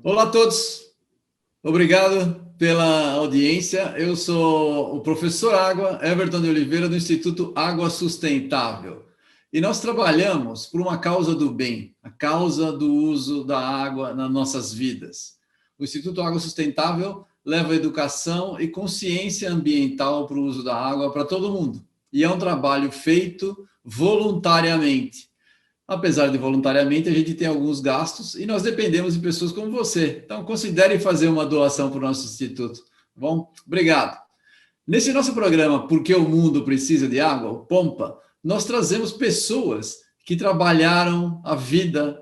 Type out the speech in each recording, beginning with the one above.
Olá a todos, obrigado pela audiência. Eu sou o professor Água, Everton de Oliveira, do Instituto Água Sustentável. E nós trabalhamos por uma causa do bem, a causa do uso da água nas nossas vidas. O Instituto Água Sustentável leva educação e consciência ambiental para o uso da água para todo mundo. E é um trabalho feito voluntariamente. Apesar de voluntariamente, a gente tem alguns gastos e nós dependemos de pessoas como você. Então, considere fazer uma doação para o nosso instituto. Tá bom? Obrigado. Nesse nosso programa, Por que o Mundo Precisa de Água, o POMPA, nós trazemos pessoas que trabalharam a vida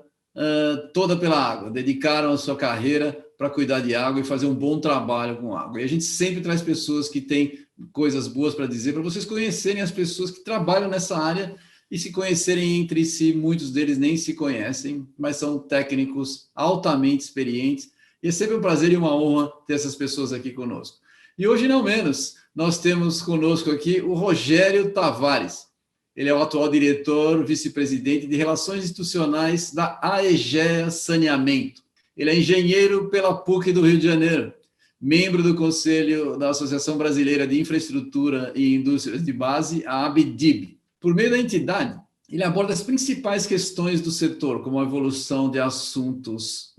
toda pela água, dedicaram a sua carreira para cuidar de água e fazer um bom trabalho com água. E a gente sempre traz pessoas que têm coisas boas para dizer, para vocês conhecerem as pessoas que trabalham nessa área e se conhecerem entre si. Muitos deles nem se conhecem, mas são técnicos altamente experientes. E é sempre um prazer e uma honra ter essas pessoas aqui conosco. E hoje, não menos, nós temos conosco aqui o Rogério Tavares. Ele é o atual diretor, vice-presidente de Relações Institucionais da Aegea Saneamento. Ele é engenheiro pela PUC do Rio de Janeiro, membro do Conselho da Associação Brasileira de Infraestrutura e Indústrias de Base, a ABDIB. Por meio da entidade, ele aborda as principais questões do setor, como a evolução de assuntos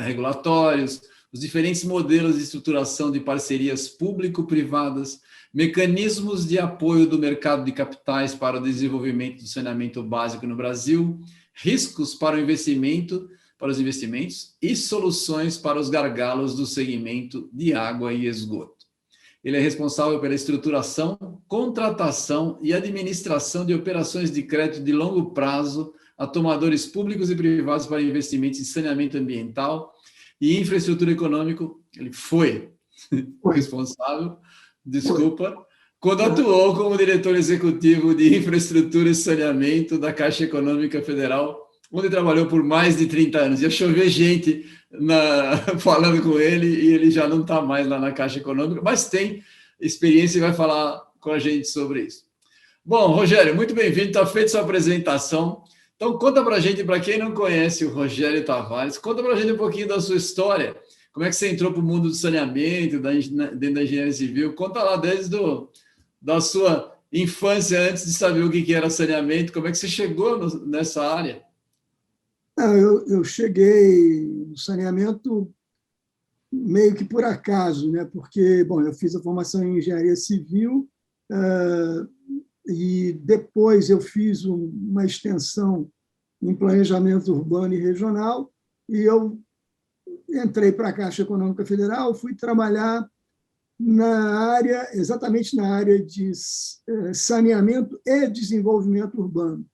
regulatórios, os diferentes modelos de estruturação de parcerias público-privadas, mecanismos de apoio do mercado de capitais para o desenvolvimento do saneamento básico no Brasil, riscos para os investimentos e soluções para os gargalos do segmento de água e esgoto. Ele é responsável pela estruturação, contratação e administração de operações de crédito de longo prazo a tomadores públicos e privados para investimentos em saneamento ambiental e infraestrutura econômica. Ele foi responsável, quando atuou como diretor executivo de infraestrutura e saneamento da Caixa Econômica Federal, onde trabalhou por mais de 30 anos. Ia chover gente falando com ele e ele já não está mais lá na Caixa Econômica, mas tem experiência e vai falar com a gente sobre isso. Bom, Rogério, muito bem-vindo, está feita sua apresentação. Então, conta para a gente, para quem não conhece o Rogério Tavares, conta para a gente um pouquinho da sua história. Como é que você entrou para o mundo do saneamento, dentro da engenharia civil? Conta lá desde da sua infância, antes de saber o que era saneamento, como é que você chegou nessa área? Eu cheguei no saneamento meio que por acaso, né? Porque, bom, eu fiz a formação em engenharia civil e depois eu fiz uma extensão em planejamento urbano e regional e eu entrei para a Caixa Econômica Federal, fui trabalhar exatamente na área de saneamento e desenvolvimento urbano.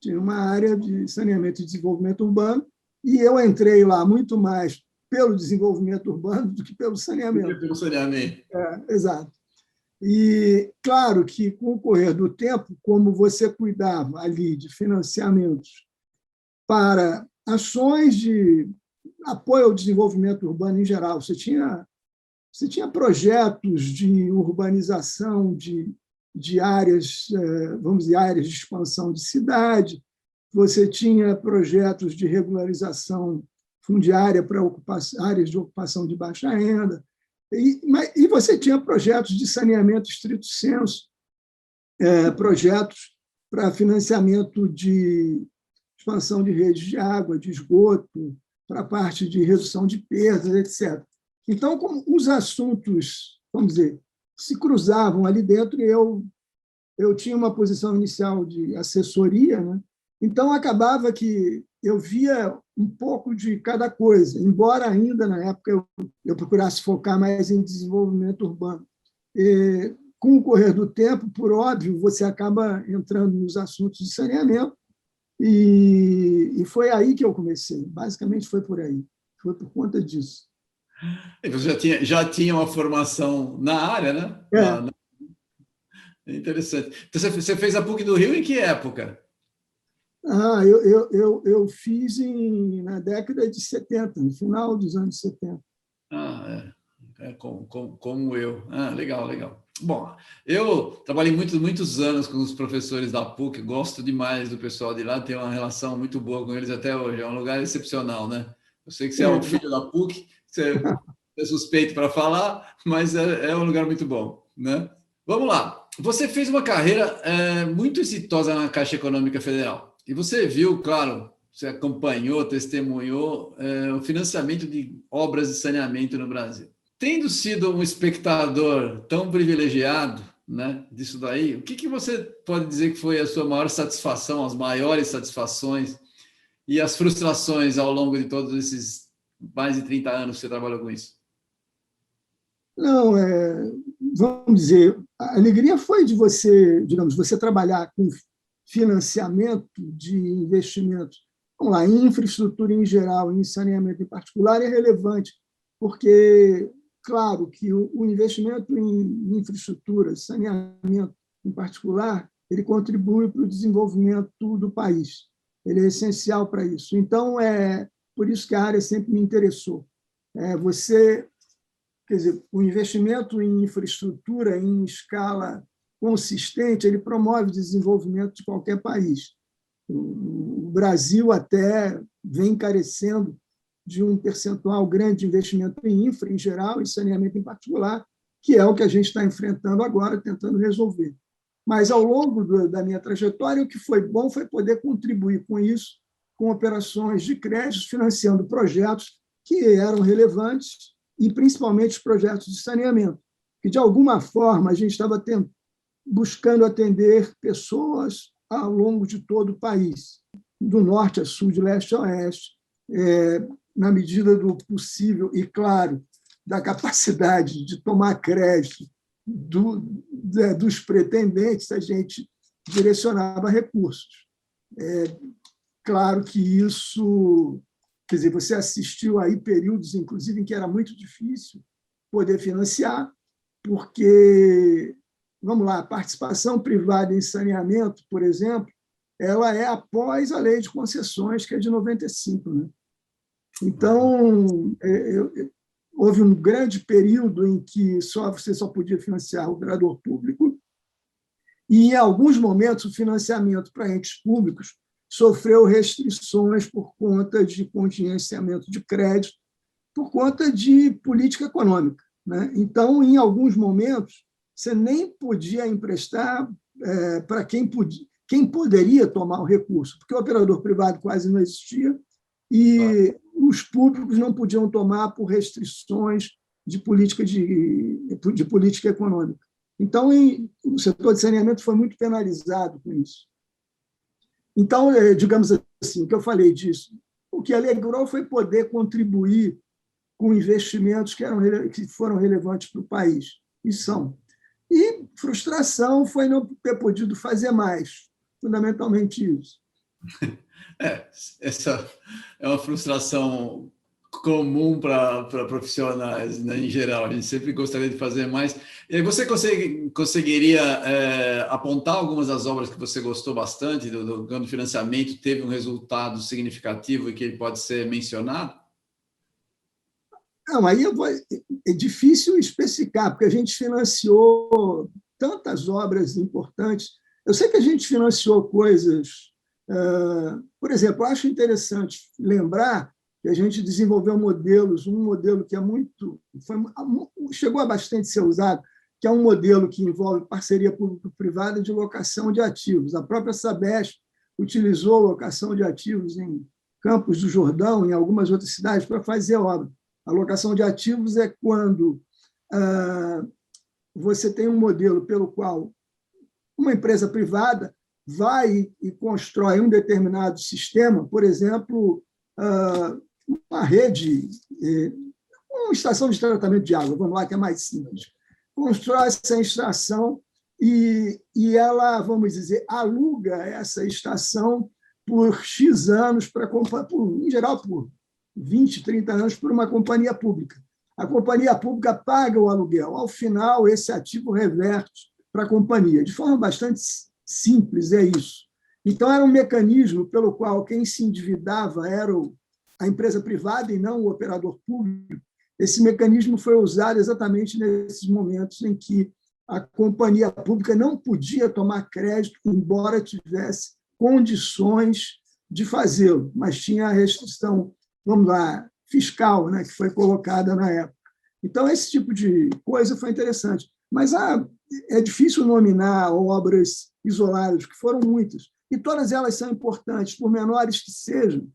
Tinha uma área de saneamento e desenvolvimento urbano, e eu entrei lá muito mais pelo desenvolvimento urbano do que pelo saneamento. Pelo saneamento. Exato. E, claro, que com o correr do tempo, como você cuidava ali de financiamentos para ações de apoio ao desenvolvimento urbano em geral, você tinha projetos de urbanização de áreas, vamos dizer, áreas de expansão de cidade, você tinha projetos de regularização fundiária para áreas de ocupação de baixa renda, e você tinha projetos de saneamento estrito sensu, projetos para financiamento de expansão de redes de água, de esgoto, para a parte de redução de perdas, etc. Então, como os assuntos, vamos dizer, se cruzavam ali dentro, e eu tinha uma posição inicial de assessoria, né? Então acabava que eu via um pouco de cada coisa, embora ainda na época eu procurasse focar mais em desenvolvimento urbano. E, com o correr do tempo, por óbvio, você acaba entrando nos assuntos de saneamento, e foi aí que eu comecei, basicamente foi por aí, foi por conta disso. E você já tinha uma formação na área, né? Interessante. Então, você fez a PUC do Rio em que época? Eu fiz na década de 70, no final dos anos 70. Como eu. Legal, legal. Bom, eu trabalhei muitos anos com os professores da PUC, gosto demais do pessoal de lá, tenho uma relação muito boa com eles até hoje, é um lugar excepcional, né? Eu sei que você é um filho da PUC, você é suspeito para falar, mas é um lugar muito bom, né? Vamos lá. Você fez uma carreira muito exitosa na Caixa Econômica Federal e você viu, claro, você acompanhou, testemunhou o financiamento de obras de saneamento no Brasil. Tendo sido um espectador tão privilegiado, né, disso daí, o que você pode dizer que foi a sua maior satisfação, as maiores satisfações e as frustrações ao longo de todos esses mais de 30 anos que você trabalhou com isso? Não, vamos dizer, a alegria foi de você, digamos, você trabalhar com financiamento de investimentos, vamos lá, em infraestrutura em geral, em saneamento em particular, é relevante, porque, claro, que o investimento em infraestrutura, saneamento em particular, ele contribui para o desenvolvimento do país. Ele é essencial para isso. Então, é por isso que a área sempre me interessou. Você Quer dizer, o investimento em infraestrutura em escala consistente, ele promove o desenvolvimento de qualquer país. O Brasil até vem carecendo de um percentual grande de investimento em infra em geral e saneamento em particular, que é o que a gente está enfrentando agora, tentando resolver. Mas, ao longo da minha trajetória, o que foi bom foi poder contribuir com isso, com operações de crédito, financiando projetos que eram relevantes e principalmente os projetos de saneamento, que, de alguma forma, a gente estava buscando atender pessoas ao longo de todo o país, do norte a sul, de leste a oeste, na medida do possível e, claro, da capacidade de tomar crédito dos pretendentes, a gente direcionava recursos. Claro que isso... Quer dizer, você assistiu aí períodos, inclusive, em que era muito difícil poder financiar, porque, vamos lá, a participação privada em saneamento, por exemplo, ela é após a lei de concessões, que é de 95. Né? Então, houve um grande período em que você só podia financiar o operador público, e, em alguns momentos, o financiamento para entes públicos sofreu restrições por conta de contingenciamento de crédito, por conta de política econômica. Né? Então, em alguns momentos, você nem podia emprestar para quem poderia tomar o recurso, porque o operador privado quase não existia e os públicos não podiam tomar por restrições de política econômica. Então, o setor de saneamento foi muito penalizado com isso. Então, digamos assim, que eu falei disso, o que alegrou foi poder contribuir com investimentos que foram relevantes para o país, e são. E frustração foi não ter podido fazer mais, fundamentalmente isso. Essa é uma frustração comum para profissionais, né, em geral. A gente sempre gostaria de fazer mais. E você conseguiria apontar algumas das obras que você gostou bastante, quando o financiamento teve um resultado significativo e que ele pode ser mencionado? Não, aí é difícil especificar, porque a gente financiou tantas obras importantes. Eu sei que a gente financiou coisas... por exemplo, eu acho interessante lembrar que a gente desenvolveu modelos, um modelo que chegou a bastante ser usado, que é um modelo que envolve parceria público-privada de locação de ativos. A própria Sabesp utilizou locação de ativos em Campos do Jordão, em algumas outras cidades, para fazer obra. A locação de ativos é quando você tem um modelo pelo qual uma empresa privada vai e constrói um determinado sistema, por exemplo, uma rede, uma estação de tratamento de água, vamos lá, que é mais simples. Constrói essa estação e ela, vamos dizer, aluga essa estação por X anos, em geral por 20, 30 anos, por uma companhia pública. A companhia pública paga o aluguel. Ao final, esse ativo reverte para a companhia. De forma bastante simples, é isso. Então, era um mecanismo pelo qual quem se endividava era a empresa privada e não o operador público. Esse mecanismo foi usado exatamente nesses momentos em que a companhia pública não podia tomar crédito, embora tivesse condições de fazê-lo, mas tinha a restrição, vamos lá, fiscal, né, que foi colocada na época. Então, esse tipo de coisa foi interessante. Mas é difícil nominar obras isoladas, que foram muitas, e todas elas são importantes, por menores que sejam,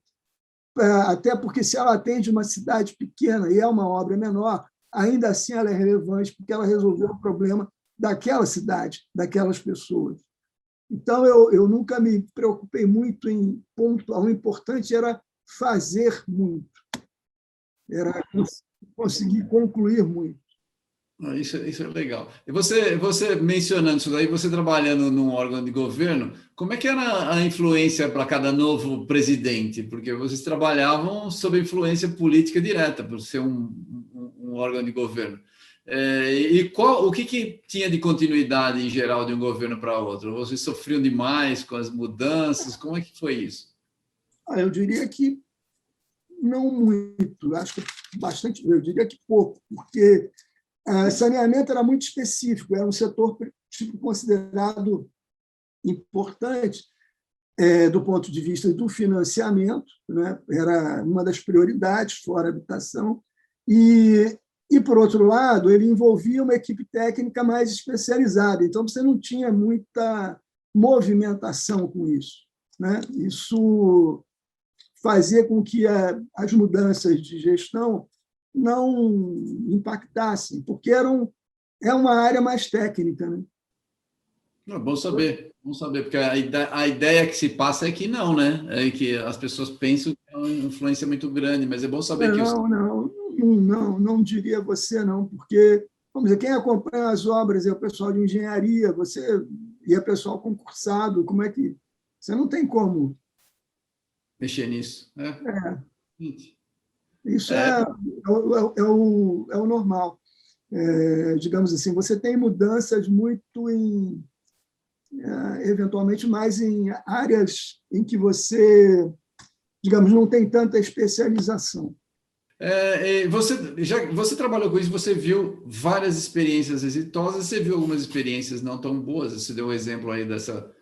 até porque se ela atende uma cidade pequena e é uma obra menor, ainda assim ela é relevante, porque ela resolveu o problema daquela cidade, daquelas pessoas. Então, eu nunca me preocupei muito em pontuar. O importante era fazer muito, era conseguir concluir muito. Isso é legal. E você mencionando isso daí, você trabalhando num órgão de governo, como é que era a influência para cada novo presidente? Porque vocês trabalhavam sob influência política direta, por ser um órgão de governo. E o que tinha de continuidade em geral de um governo para outro? Vocês sofriam demais com as mudanças? Como é que foi isso? Eu diria que não muito, acho que bastante, eu diria que pouco, porque saneamento era muito específico, era um setor considerado importante do ponto de vista do financiamento, né? Era uma das prioridades, fora a habitação, e, por outro lado, ele envolvia uma equipe técnica mais especializada, então você não tinha muita movimentação com isso, né? Isso fazia com que as mudanças de gestão não impactassem, porque é uma área mais técnica, né? Bom saber, porque a ideia que se passa é que não, né? É que as pessoas pensam que é uma influência muito grande, mas é bom saber que... Não diria você, não, porque, vamos dizer, quem acompanha as obras é o pessoal de engenharia, e é pessoal concursado, como é que... Você não tem como... mexer nisso. Isso é o normal. Digamos assim, você tem mudanças muito eventualmente mais em áreas em que você, digamos, não tem tanta especialização. Você trabalhou com isso, você viu várias experiências exitosas, você viu algumas experiências não tão boas, você deu um exemplo aí dessa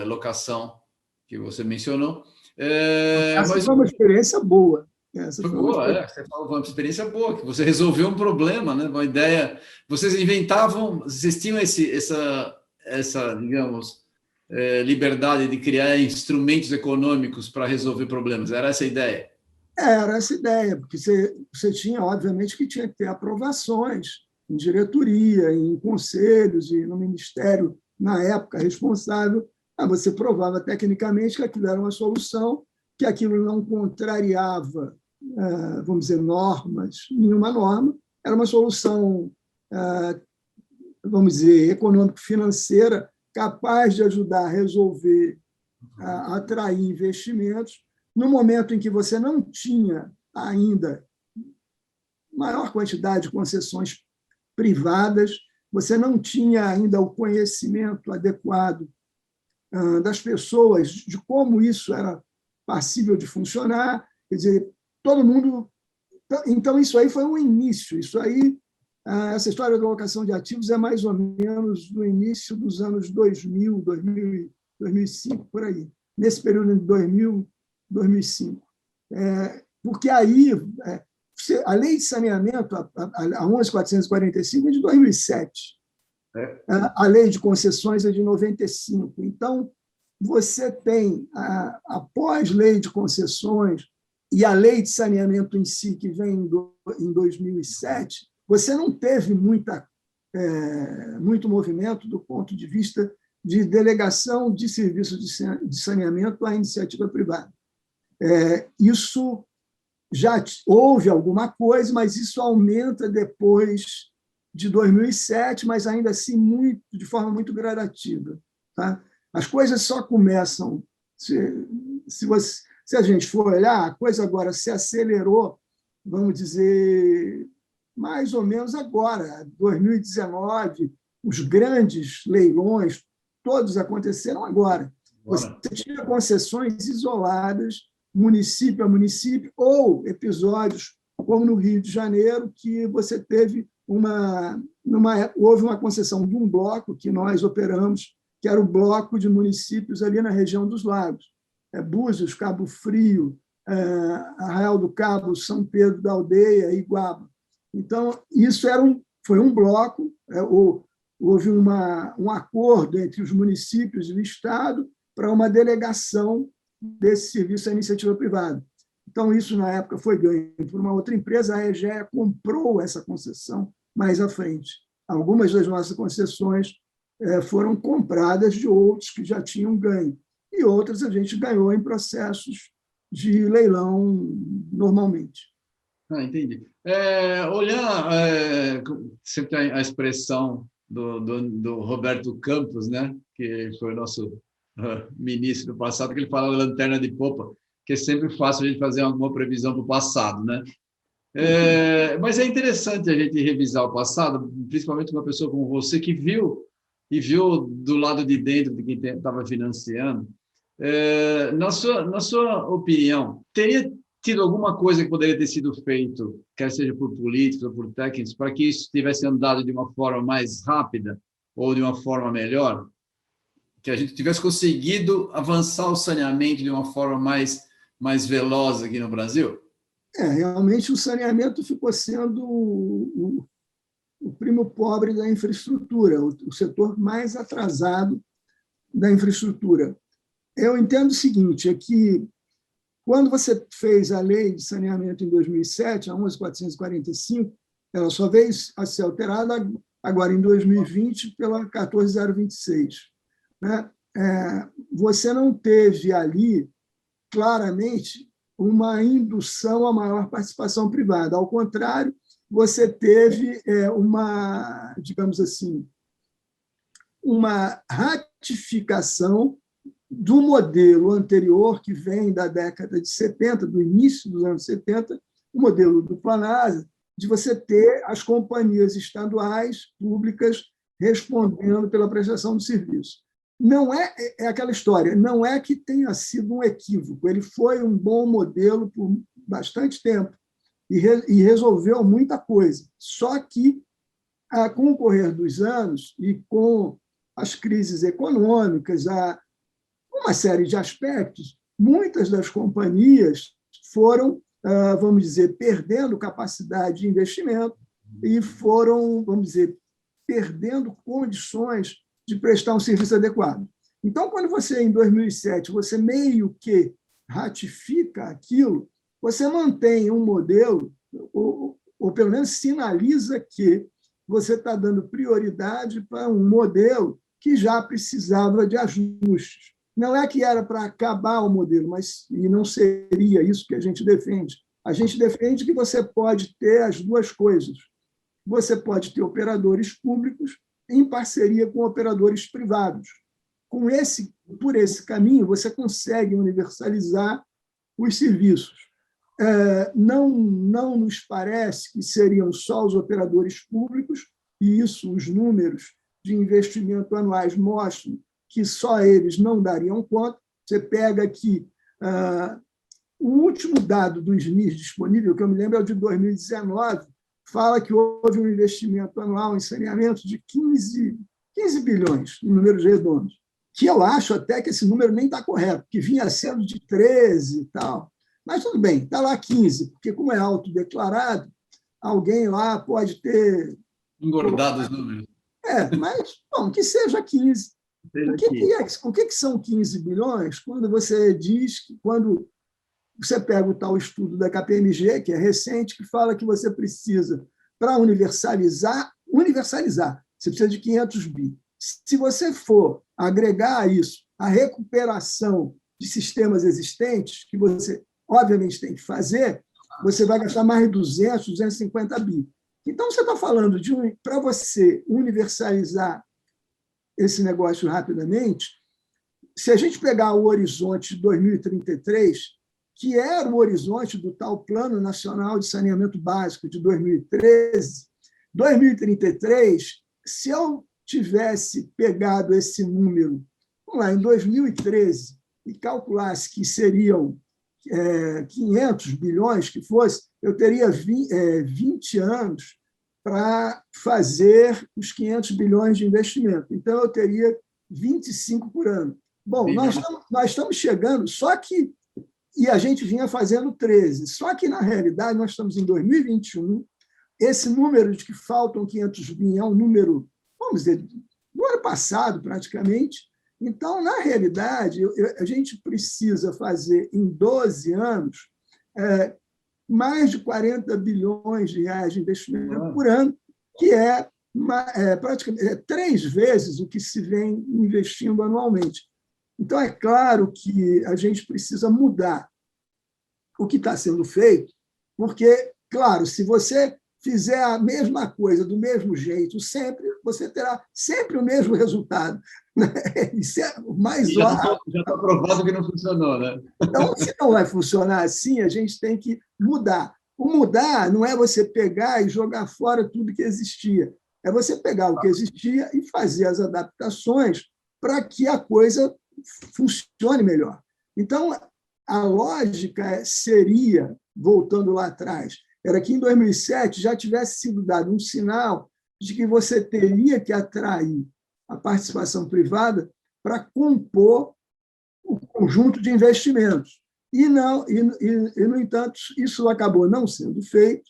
locação que você mencionou. Essa foi uma experiência boa. Foi boa, você falou uma experiência boa, que você resolveu um problema, né? Uma ideia. Vocês inventavam, vocês tinham essa digamos, liberdade de criar instrumentos econômicos para resolver problemas. Era essa a ideia? Era essa a ideia, porque você tinha, obviamente, que tinha que ter aprovações em diretoria, em conselhos e no ministério, na época, responsável. Você provava tecnicamente que aquilo era uma solução, que aquilo não contrariava, vamos dizer, nenhuma norma, era uma solução, vamos dizer, econômico-financeira, capaz de ajudar a resolver, a atrair investimentos, no momento em que você não tinha ainda maior quantidade de concessões privadas, você não tinha ainda o conhecimento adequado das pessoas de como isso era passível de funcionar, quer dizer, todo mundo... Então, isso aí foi um início, essa história da locação de ativos é mais ou menos do início dos anos 2000, 2005, por aí, nesse período de 2000, 2005. Porque aí, a lei de saneamento, a 11.445, é de 2007. A lei de concessões é de 95. Então, você tem, após lei de concessões e a lei de saneamento em si, que vem em 2007, você não teve muito movimento do ponto de vista de delegação de serviços de saneamento à iniciativa privada. Isso já houve alguma coisa, mas isso aumenta depois de 2007, mas ainda assim de forma muito gradativa. Tá? As coisas só começam, se a gente for olhar, a coisa agora se acelerou, vamos dizer, mais ou menos agora, 2019, os grandes leilões, todos aconteceram agora. Você tinha concessões isoladas, município a município, ou episódios, como no Rio de Janeiro, que você teve uma houve uma concessão de um bloco que nós operamos, que era o bloco de municípios ali na região dos Lagos. Búzios, Cabo Frio, Arraial do Cabo, São Pedro da Aldeia e Iguaba. Então, isso foi um bloco, houve um acordo entre os municípios e o Estado para uma delegação desse serviço à iniciativa privada. Então, isso, na época, foi ganho por uma outra empresa, a EGEA comprou essa concessão mais à frente. Algumas das nossas concessões foram compradas de outros que já tinham ganho, e outras a gente ganhou em processos de leilão normalmente. Entendi. Sempre tem a expressão do Roberto Campos, né, que foi o nosso ministro do passado, que ele fala lanterna de popa, que é sempre fácil a gente fazer alguma previsão para o passado, né? Mas é interessante a gente revisar o passado, principalmente uma pessoa como você que viu do lado de dentro de quem estava financiando. Na sua opinião, teria tido alguma coisa que poderia ter sido feito, quer seja por políticos ou por técnicos, para que isso tivesse andado de uma forma mais rápida ou de uma forma melhor? Que a gente tivesse conseguido avançar o saneamento de uma forma mais veloz aqui no Brasil? Realmente o saneamento ficou sendo o primo pobre da infraestrutura, o setor mais atrasado da infraestrutura. Eu entendo o seguinte, é que quando você fez a lei de saneamento em 2007, a 11.445, ela só veio a ser alterada agora em 2020 pela 14.026. Né? Você não teve ali, claramente, uma indução a maior participação privada. Ao contrário, você teve digamos assim, uma ratificação do modelo anterior, que vem da década de 70, do início dos anos 70, o modelo do Planasa, de você ter as companhias estaduais, públicas, respondendo pela prestação do serviço. Não é aquela história, não é que tenha sido um equívoco, ele foi um bom modelo por bastante tempo e resolveu muita coisa. Só que, com o correr dos anos e com as crises econômicas, uma série de aspectos, muitas das companhias foram, vamos dizer, perdendo capacidade de investimento e foram, vamos dizer, perdendo condições de prestar um serviço adequado. Então, quando você, em 2007, você meio que ratifica aquilo, você mantém um modelo, ou pelo menos sinaliza que você está dando prioridade para um modelo que já precisava de ajustes. Não é que era para acabar o modelo, e não seria isso que a gente defende. A gente defende que você pode ter as duas coisas. Você pode ter operadores públicos em parceria com operadores privados. Por esse caminho, você consegue universalizar os serviços. Não nos parece que seriam só os operadores públicos, e isso os números de investimento anuais mostram que só eles não dariam conta. Você pega aqui o último dado do SNIS disponível, que eu me lembro é o de 2019, fala que houve um investimento anual em saneamento de 15 bilhões, em números redondos, que eu acho até que esse número nem está correto, que vinha sendo de 13 e tal. Mas tudo bem, está lá 15, porque como é autodeclarado, alguém lá pode ter... Engordado os números. Mas, bom, que seja 15. O que são 15 bilhões quando você diz que, quando você pega o tal estudo da KPMG, que é recente, que fala que você precisa, para universalizar, você precisa de 500 bi. Se você for agregar a isso a recuperação de sistemas existentes, que você, obviamente, tem que fazer, você vai gastar mais de 250 bi. Então, você está falando para você universalizar esse negócio rapidamente, se a gente pegar o horizonte de 2033, que era o horizonte do tal Plano Nacional de Saneamento Básico de 2013, 2033, se eu tivesse pegado esse número, vamos lá, em 2013, e calculasse que seriam 500 bilhões que fosse, eu teria 20 anos para fazer os 500 bilhões de investimento. Então, eu teria 25 por ano. Bom, nós estamos chegando, só que... E a gente vinha fazendo 13. Só que, na realidade, nós estamos em 2021. Esse número de que faltam 500 bilhões é um número, vamos dizer, do ano passado, praticamente. Então, na realidade, a gente precisa fazer, em 12 anos, mais de 40 bilhões de reais de investimento por ano, que é praticamente 3 vezes o que se vem investindo anualmente. Então, é claro que a gente precisa mudar o que está sendo feito, porque, claro, se você fizer a mesma coisa do mesmo jeito sempre, você terá sempre o mesmo resultado. Isso é o mais óbvio. Já está provado que não funcionou, né? Então, se não vai funcionar assim, a gente tem que mudar. O mudar não é você pegar e jogar fora tudo que existia. É você pegar o que existia e fazer as adaptações para que a coisa funcione melhor. Então, a lógica seria, voltando lá atrás, era que em 2007 já tivesse sido dado um sinal de que você teria que atrair a participação privada para compor o conjunto de investimentos. No entanto, isso acabou não sendo feito,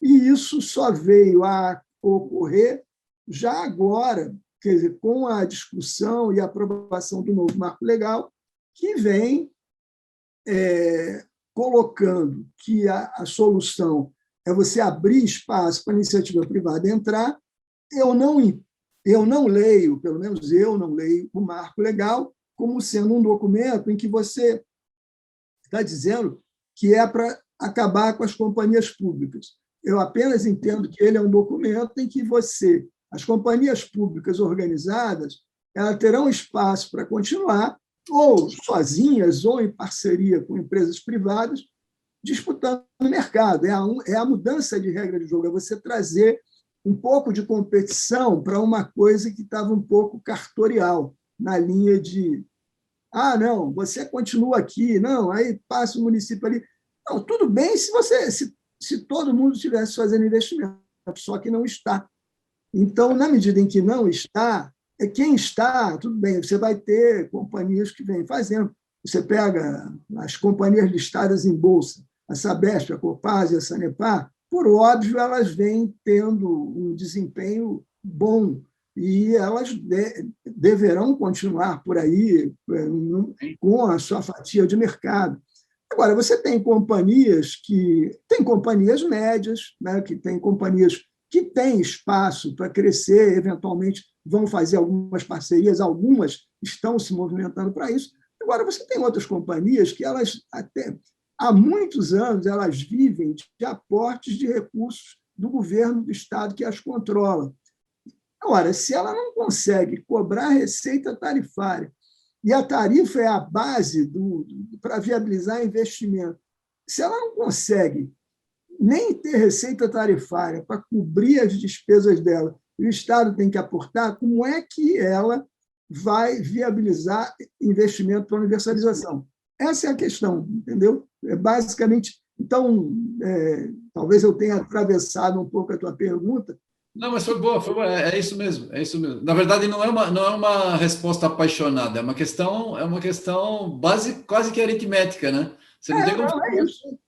e isso só veio a ocorrer já agora, quer dizer, com a discussão e aprovação do novo marco legal, que vem colocando que a solução é você abrir espaço para a iniciativa privada entrar. Eu não leio, pelo menos eu não leio, o marco legal como sendo um documento em que você está dizendo que é para acabar com as companhias públicas. Eu apenas entendo que ele é um documento em que as companhias públicas organizadas, elas terão espaço para continuar, ou sozinhas, ou em parceria com empresas privadas, disputando o mercado. É a mudança de regra de jogo, é você trazer um pouco de competição para uma coisa que estava um pouco cartorial, na linha de não, você continua aqui, não, aí passa o município ali. Não, tudo bem se todo mundo estivesse fazendo investimento, só que não está. Então, na medida em que não está, quem está, tudo bem, você vai ter companhias que vêm fazendo. Você pega as companhias listadas em bolsa, a Sabesp, a Copasa e a Sanepar, por óbvio, elas vêm tendo um desempenho bom e elas deverão continuar por aí com a sua fatia de mercado. Agora, você tem companhias médias, né, que tem companhias que têm espaço para crescer, eventualmente vão fazer algumas parcerias, algumas estão se movimentando para isso. Agora, você tem outras companhias que elas até há muitos anos elas vivem de aportes de recursos do governo do Estado que as controla. Agora, se ela não consegue cobrar receita tarifária, e a tarifa é a base para viabilizar investimento, se ela não consegue nem ter receita tarifária para cobrir as despesas dela, e o Estado tem que aportar, como é que ela vai viabilizar investimento para universalização? Essa é a questão, entendeu? Basicamente, então, talvez eu tenha atravessado um pouco a tua pergunta. Não, mas foi boa, foi boa. É isso mesmo, é isso mesmo. Na verdade, não é uma resposta apaixonada, é uma questão base, quase que aritmética, né? Você não tem como... Não, é isso.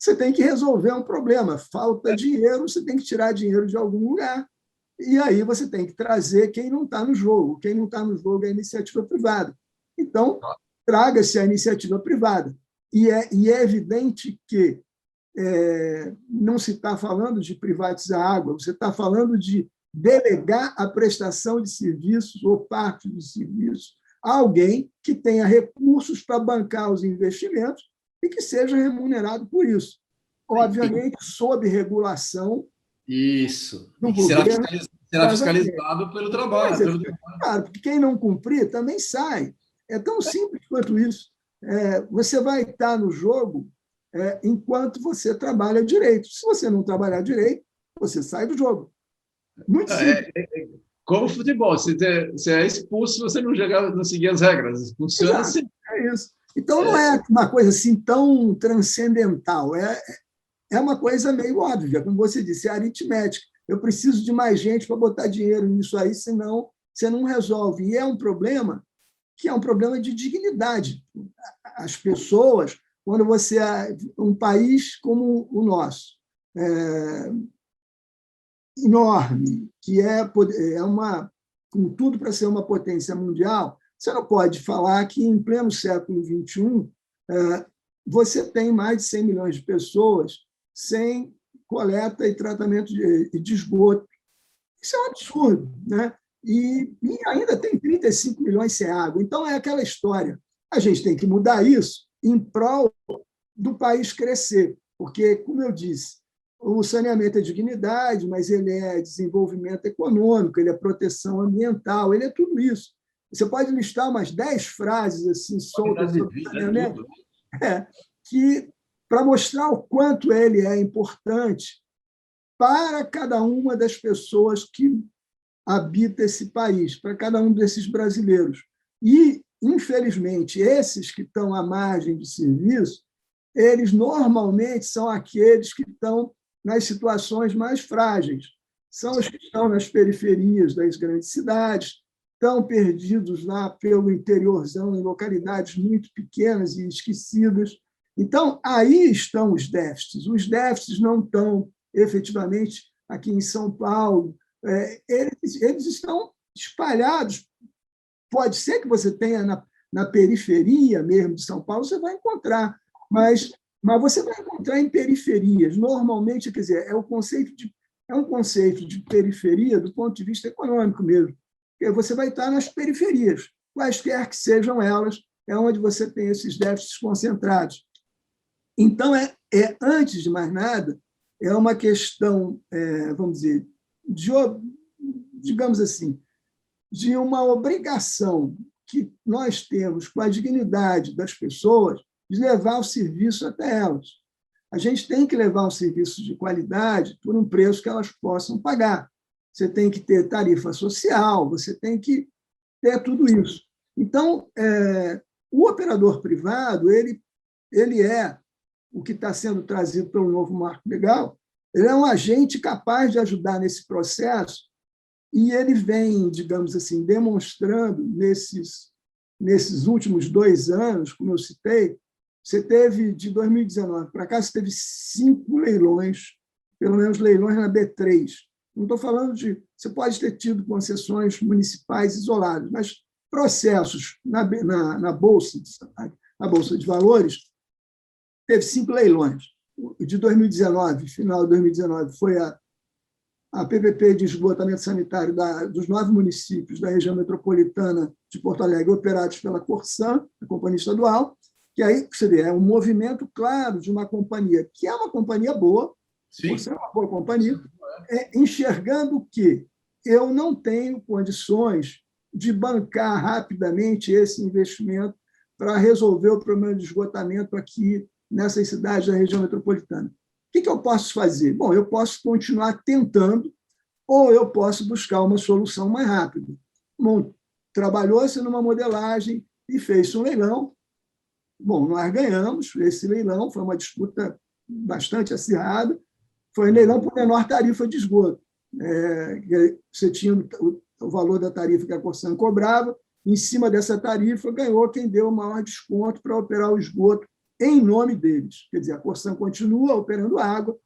Você tem que resolver um problema. Falta dinheiro, você tem que tirar dinheiro de algum lugar. E aí você tem que trazer quem não está no jogo. Quem não está no jogo é a iniciativa privada. Então, traga-se a iniciativa privada. E é evidente que não se está falando de privatizar a água, você está falando de delegar a prestação de serviços ou parte dos serviços a alguém que tenha recursos para bancar os investimentos e que seja remunerado por isso. Obviamente, sob regulação. Isso. Do governo, será governo fiscalizado pelo trabalho. Claro, porque quem não cumprir também sai. É tão simples quanto isso. Você vai estar no jogo enquanto você trabalha direito. Se você não trabalhar direito, você sai do jogo. Muito simples. Como futebol, você é expulso se você não seguir as regras. Funciona assim. É isso. Então, não é uma coisa assim tão transcendental. É uma coisa meio óbvia, como você disse, é aritmética. eu preciso de mais gente para botar dinheiro nisso aí, senão você não resolve. E é um problema que é um problema de dignidade. As pessoas, quando você é um país como o nosso, enorme, que é uma, com tudo para ser uma potência mundial, você não pode falar que, em pleno século XXI, você tem mais de 100 milhões de pessoas sem coleta e tratamento de esgoto. Isso é um absurdo, né? E ainda tem 35 milhões sem água. Então, é aquela história. A gente tem que mudar isso em prol do país crescer, porque, como eu disse, o saneamento é dignidade, mas ele é desenvolvimento econômico, ele é proteção ambiental, ele é tudo isso. Você pode listar umas 10 frases assim soltas sobre saneamento, que para mostrar o quanto ele é importante para cada uma das pessoas que habita esse país, para cada um desses brasileiros. E, infelizmente, esses que estão à margem de serviço, eles normalmente são aqueles que estão nas situações mais frágeis. São os que estão nas periferias das grandes cidades, estão perdidos lá pelo interiorzão, em localidades muito pequenas e esquecidas. Então, aí estão os déficits. Os déficits não estão, efetivamente, aqui em São Paulo. Eles estão espalhados. Pode ser que você tenha na periferia mesmo de São Paulo, você vai encontrar, mas você vai encontrar em periferias. Normalmente, quer dizer, é um conceito de periferia do ponto de vista econômico mesmo. Você vai estar nas periferias, quaisquer que sejam elas, é onde você tem esses déficits concentrados. Então, antes de mais nada, é uma questão, vamos dizer, digamos assim, de uma obrigação que nós temos com a dignidade das pessoas de levar o serviço até elas. A gente tem que levar um serviço de qualidade por um preço que elas possam pagar. Você tem que ter tarifa social, você tem que ter tudo isso. Então, o operador privado, ele é o que está sendo trazido pelo novo marco legal, ele é um agente capaz de ajudar nesse processo e ele vem, digamos assim, demonstrando nesses últimos 2 anos, como eu citei, você teve, de 2019 para cá, você teve 5 leilões, pelo menos leilões na B3. Não estou falando de... Você pode ter tido concessões municipais isoladas, mas processos na Bolsa de Valores, teve 5 leilões. De 2019, final de 2019, foi a PPP de esgotamento sanitário dos 9 municípios da região metropolitana de Porto Alegre, operados pela Corsan, a companhia estadual, que aí você vê, é um movimento claro de uma companhia, que é uma companhia boa, Corsan é uma boa companhia, enxergando que eu não tenho condições de bancar rapidamente esse investimento para resolver o problema de esgotamento aqui nessas cidades da região metropolitana. O que eu posso fazer? Bom, eu posso continuar tentando ou eu posso buscar uma solução mais rápida. Bom, trabalhou-se numa modelagem e fez um leilão. Bom, nós ganhamos esse leilão, foi uma disputa bastante acirrada, foi um leilão por menor tarifa de esgoto. Você tinha o valor da tarifa que a Corsan cobrava, em cima dessa tarifa ganhou quem deu o maior desconto para operar o esgoto em nome deles. Quer dizer, a Corsan continua operando água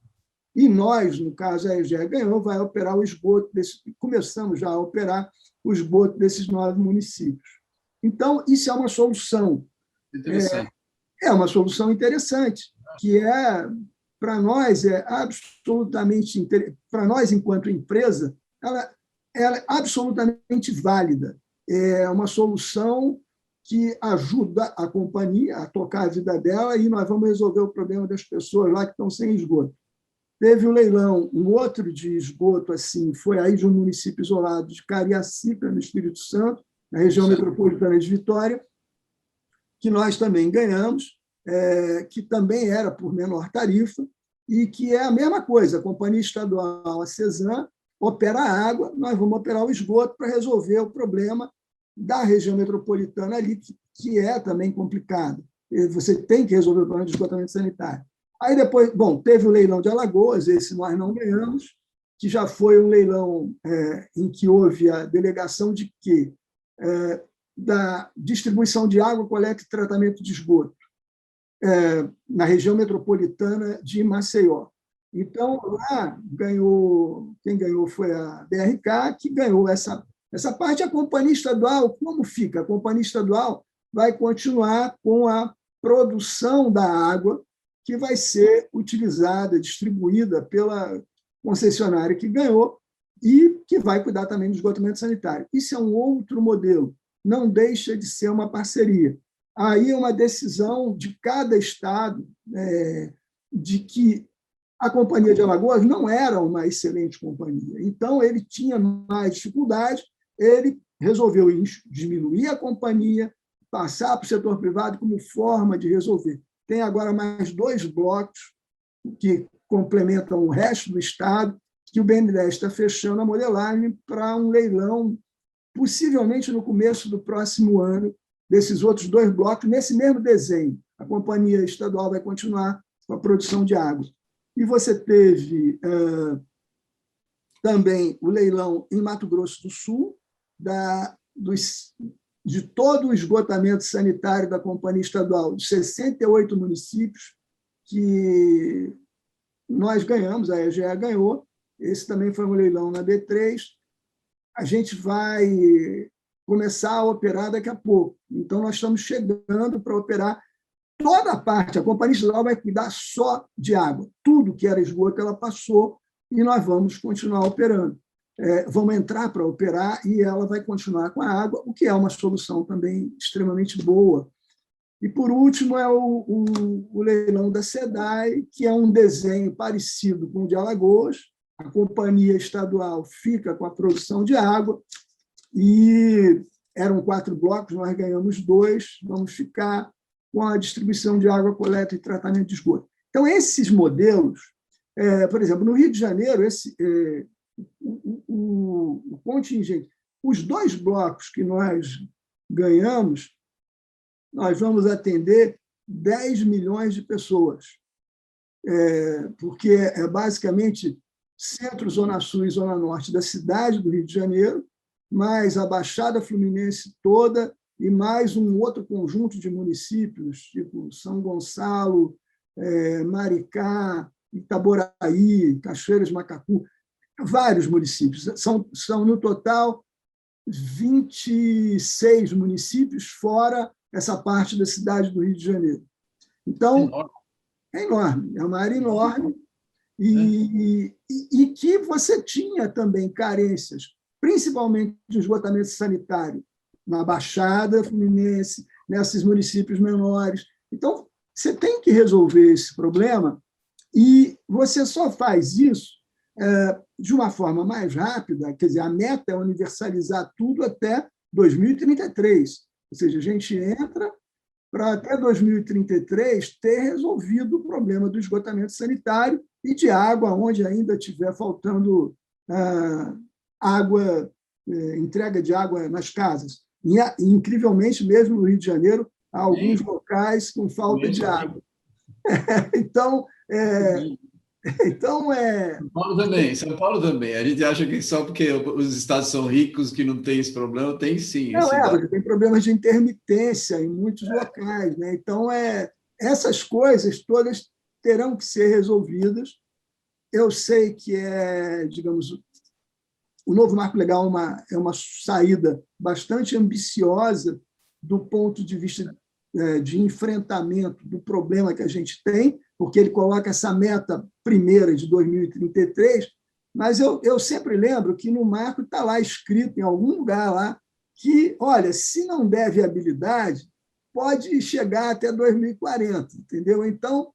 e nós, no caso, a EGE ganhou, vai operar o esgoto, começamos já a operar o esgoto desses 9 municípios. Então, isso é uma solução. Interessante. É uma solução interessante, que para nós, é absolutamente, para nós, enquanto empresa, ela é absolutamente válida. É uma solução que ajuda a companhia a tocar a vida dela e nós vamos resolver o problema das pessoas lá que estão sem esgoto. Teve um leilão, um outro de esgoto, assim, foi aí de um município isolado de Cariacica, no Espírito Santo, na região metropolitana de Vitória, que nós também ganhamos, que também era por menor tarifa, e que é a mesma coisa, a companhia estadual, a Cesan, opera a água, nós vamos operar o esgoto para resolver o problema da região metropolitana ali, que é também complicado. Você tem que resolver o problema de esgotamento sanitário. Aí depois, bom, teve o leilão de Alagoas, esse nós não ganhamos, que já foi um leilão em que houve a delegação de quê? Da distribuição de água, coleta e tratamento de esgoto, na região metropolitana de Maceió. Então, lá quem ganhou foi a BRK, que ganhou essa parte. A Companhia Estadual, como fica? A Companhia Estadual vai continuar com a produção da água que vai ser utilizada, distribuída pela concessionária que ganhou e que vai cuidar também do esgotamento sanitário. Isso é um outro modelo, não deixa de ser uma parceria. Aí é uma decisão de cada estado de que a Companhia de Alagoas não era uma excelente companhia. Então, ele tinha mais dificuldade, ele resolveu diminuir a companhia, passar para o setor privado como forma de resolver. Tem agora mais 2 blocos que complementam o resto do estado, que o BNDES está fechando a modelagem para um leilão, possivelmente no começo do próximo ano, desses outros 2 blocos, nesse mesmo desenho. A Companhia Estadual vai continuar com a produção de água. E você teve também o leilão em Mato Grosso do Sul, de todo o esgotamento sanitário da Companhia Estadual, de 68 municípios, que nós ganhamos, a EGE ganhou. Esse também foi um leilão na B3. A gente vai começar a operar daqui a pouco. Então, nós estamos chegando para operar toda a parte. A Companhia Estadual vai cuidar só de água. Tudo que era esgoto, ela passou e nós vamos continuar operando. Vamos entrar para operar e ela vai continuar com a água, o que é uma solução também extremamente boa. E, por último, é o leilão da SEDAI, que é um desenho parecido com o de Alagoas. A Companhia Estadual fica com a produção de água e eram 4 blocos, nós ganhamos 2, vamos ficar com a distribuição de água, coleta e tratamento de esgoto. Então, esses modelos, por exemplo, no Rio de Janeiro, o contingente, os 2 blocos que nós ganhamos, nós vamos atender 10 milhões de pessoas, porque é basicamente centro, zona sul e zona norte da cidade do Rio de Janeiro, mais a Baixada Fluminense toda e mais um outro conjunto de municípios, tipo São Gonçalo, Maricá, Itaboraí, Cachoeiras, Macacu, vários municípios. São, no total, 26 municípios, fora essa parte da cidade do Rio de Janeiro. Então, é enorme, é uma área enorme, e que você tinha também carências, principalmente de esgotamento sanitário, na Baixada Fluminense, nesses municípios menores. Então, você tem que resolver esse problema e você só faz isso de uma forma mais rápida, quer dizer, a meta é universalizar tudo até 2033. Ou seja, a gente entra para, até 2033, ter resolvido o problema do esgotamento sanitário e de água, onde ainda estiver faltando água, entrega de água nas casas. E, incrivelmente, mesmo no Rio de Janeiro, há alguns locais com falta de água. Então, São Paulo também. A gente acha que só porque os estados são ricos que não tem esse problema, tem sim. Não, você tem problemas de intermitência em muitos locais, né? Então, essas coisas todas terão que ser resolvidas. Eu sei que digamos, o novo marco legal é uma saída bastante ambiciosa do ponto de vista de enfrentamento do problema que a gente tem, porque ele coloca essa meta primeira de 2033, mas eu sempre lembro que no marco está lá escrito, em algum lugar lá, que, olha, se não der viabilidade, pode chegar até 2040, entendeu? Então,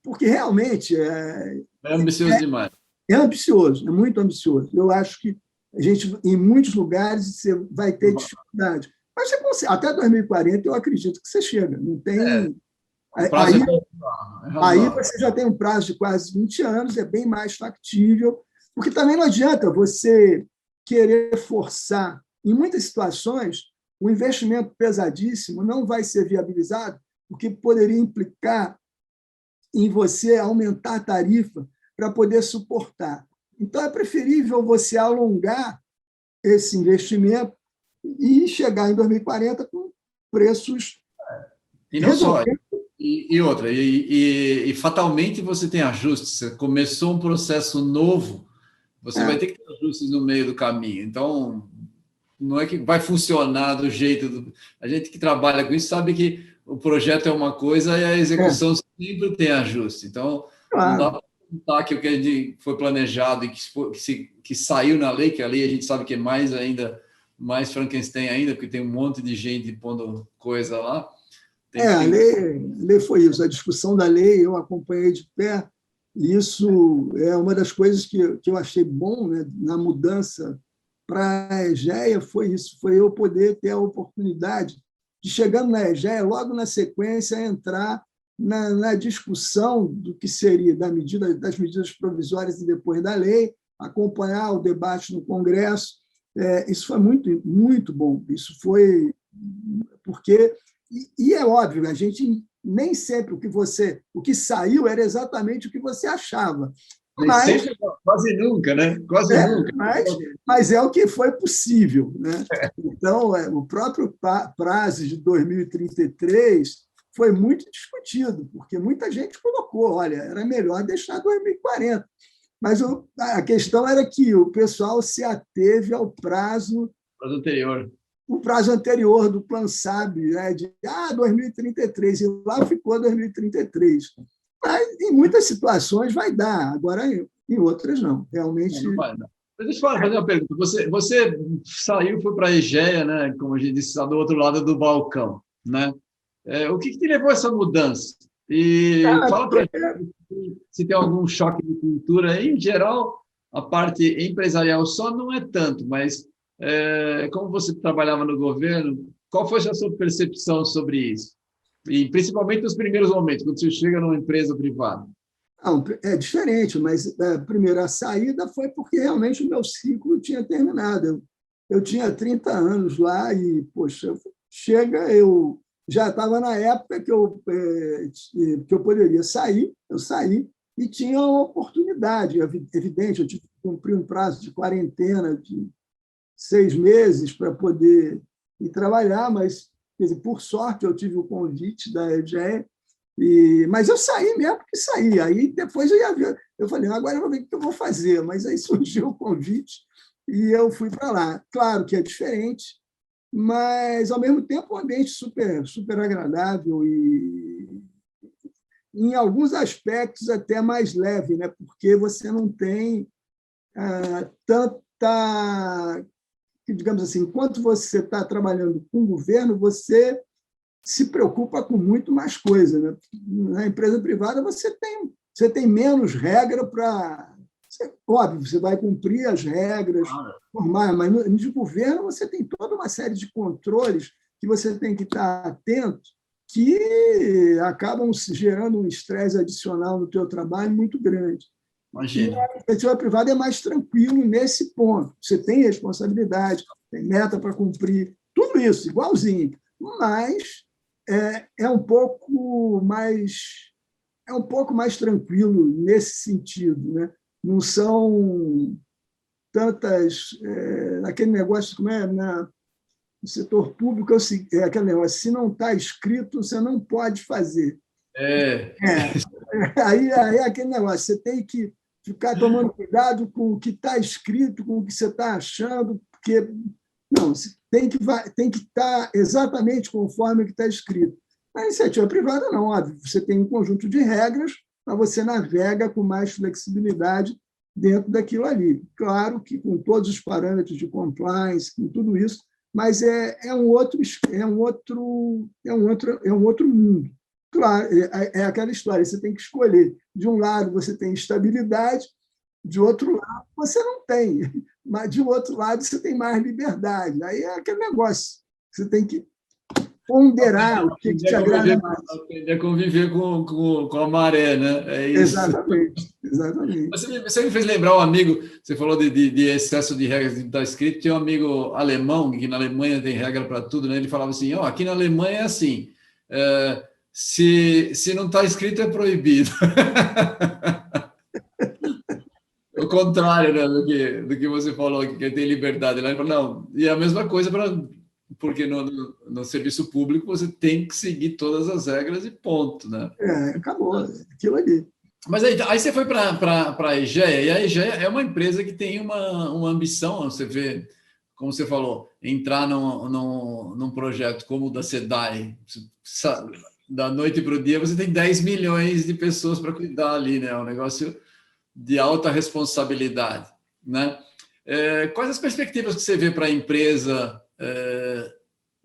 porque realmente é ambicioso demais. É ambicioso, é muito ambicioso. Eu acho que a gente, em muitos lugares, você vai ter dificuldade. Mas você consegue, até 2040, eu acredito que você chega. Não tem. Aí você já tem um prazo de quase 20 anos, é bem mais factível, porque também não adianta você querer forçar. Em muitas situações, o investimento pesadíssimo não vai ser viabilizado, porque poderia implicar em você aumentar a tarifa para poder suportar. Então, é preferível você alongar esse investimento e chegar em 2040 com preços E não só. resolvidos. E outra, e fatalmente você tem ajustes. Você começou um processo novo, você vai ter que ter ajustes no meio do caminho. Então, não é que vai funcionar do jeito. A gente que trabalha com isso sabe que o projeto é uma coisa e a execução sempre tem ajuste. Então, não dá Claro. para contar que o que foi planejado e que saiu na lei, que a lei a gente sabe que é mais ainda, mais Frankenstein ainda, porque tem um monte de gente pondo coisa lá. A lei foi isso. A discussão da lei eu acompanhei de perto. E isso é uma das coisas que eu achei bom, né, na mudança para a EGEA, foi isso, foi eu poder ter a oportunidade de, chegando na EGEA, logo na sequência, entrar na discussão do que seria das medidas provisórias e depois da lei, acompanhar o debate no Congresso. Isso foi muito, muito bom. Isso foi porque... E é óbvio, a gente nem sempre o que saiu era exatamente o que você achava. Mas sempre, quase nunca, né? Quase nunca. Mas é o que foi possível, né? Então, o próprio prazo de 2033 foi muito discutido, porque muita gente colocou, olha, era melhor deixar 2040. Mas a questão era que o pessoal se ateve ao prazo anterior. O prazo anterior do Plano SAB, né, de 2033, e lá ficou 2033. Mas, em muitas situações vai dar, agora em outras não. Realmente. Não vai, não. Mas deixa eu fazer uma pergunta. Você saiu, foi para a EGEA, né, como a gente disse, está do outro lado do balcão. Né? O que te levou a essa mudança? E fala para a gente se tem algum choque de cultura. Em geral, a parte empresarial só não é tanto, mas como você trabalhava no governo, qual foi a sua percepção sobre isso? E principalmente nos primeiros momentos, quando você chega numa empresa privada. Não, é diferente, mas primeiro a saída foi porque realmente o meu ciclo tinha terminado. Eu tinha 30 anos lá e, poxa, eu já estava na época que eu poderia sair, eu saí e tinha uma oportunidade, evidente, eu tive que cumprir um prazo de quarentena de 6 meses para poder ir trabalhar, mas, quer dizer, por sorte, eu tive o convite da EGEA, mas eu saí mesmo porque saí. Aí depois eu ia ver. Eu falei, agora eu vou ver o que eu vou fazer. Mas aí surgiu o convite e eu fui para lá. Claro que é diferente, mas, ao mesmo tempo, um ambiente super, super agradável e, em alguns aspectos, até mais leve, né? Porque você não tem tanta... Digamos assim, enquanto você está trabalhando com o governo, você se preocupa com muito mais coisa. Né? Na empresa privada, você tem menos regra para... Óbvio, você vai cumprir as regras formais, mas no governo você tem toda uma série de controles que você tem que estar atento, que acabam gerando um estresse adicional no teu trabalho muito grande. Imagina. E a iniciativa privada é mais tranquilo nesse ponto. Você tem responsabilidade, tem meta para cumprir, tudo isso, igualzinho. Mas é um pouco mais tranquilo nesse sentido, né? Não são tantas... aquele negócio, como é? No setor público é aquele negócio, se não está escrito, você não pode fazer. Aí é aquele negócio, você tem que ficar tomando cuidado com o que está escrito, com o que você está achando, porque não, tem que estar exatamente conforme o que está escrito. Na iniciativa privada, não, óbvio, você tem um conjunto de regras, mas você navega com mais flexibilidade dentro daquilo ali. Claro que com todos os parâmetros de compliance, com tudo isso, mas é um outro mundo. Claro, é aquela história, você tem que escolher. De um lado, você tem estabilidade, de outro lado, você não tem. Mas, de outro lado, você tem mais liberdade. Aí é aquele negócio. Você tem que ponderar o que te agrada mais. Aprender a conviver com a maré, né? É isso. Exatamente. Você me fez lembrar um amigo, você falou de excesso de regras que está escrito, tem um amigo alemão, que na Alemanha tem regra para tudo, né? Ele falava assim, aqui na Alemanha é assim, se não está escrito, é proibido. o contrário, né, do que você falou, que tem liberdade. Lá ele falou, não, e a mesma coisa porque no serviço público você tem que seguir todas as regras e ponto, né? Acabou, aquilo ali. Mas aí você foi para a EGEA, e a EGEA é uma empresa que tem uma ambição, você vê, como você falou, entrar num projeto como o da SEDAI, da noite para o dia, você tem 10 milhões de pessoas para cuidar ali, né? É um negócio de alta responsabilidade, né? Quais as perspectivas que você vê para a empresa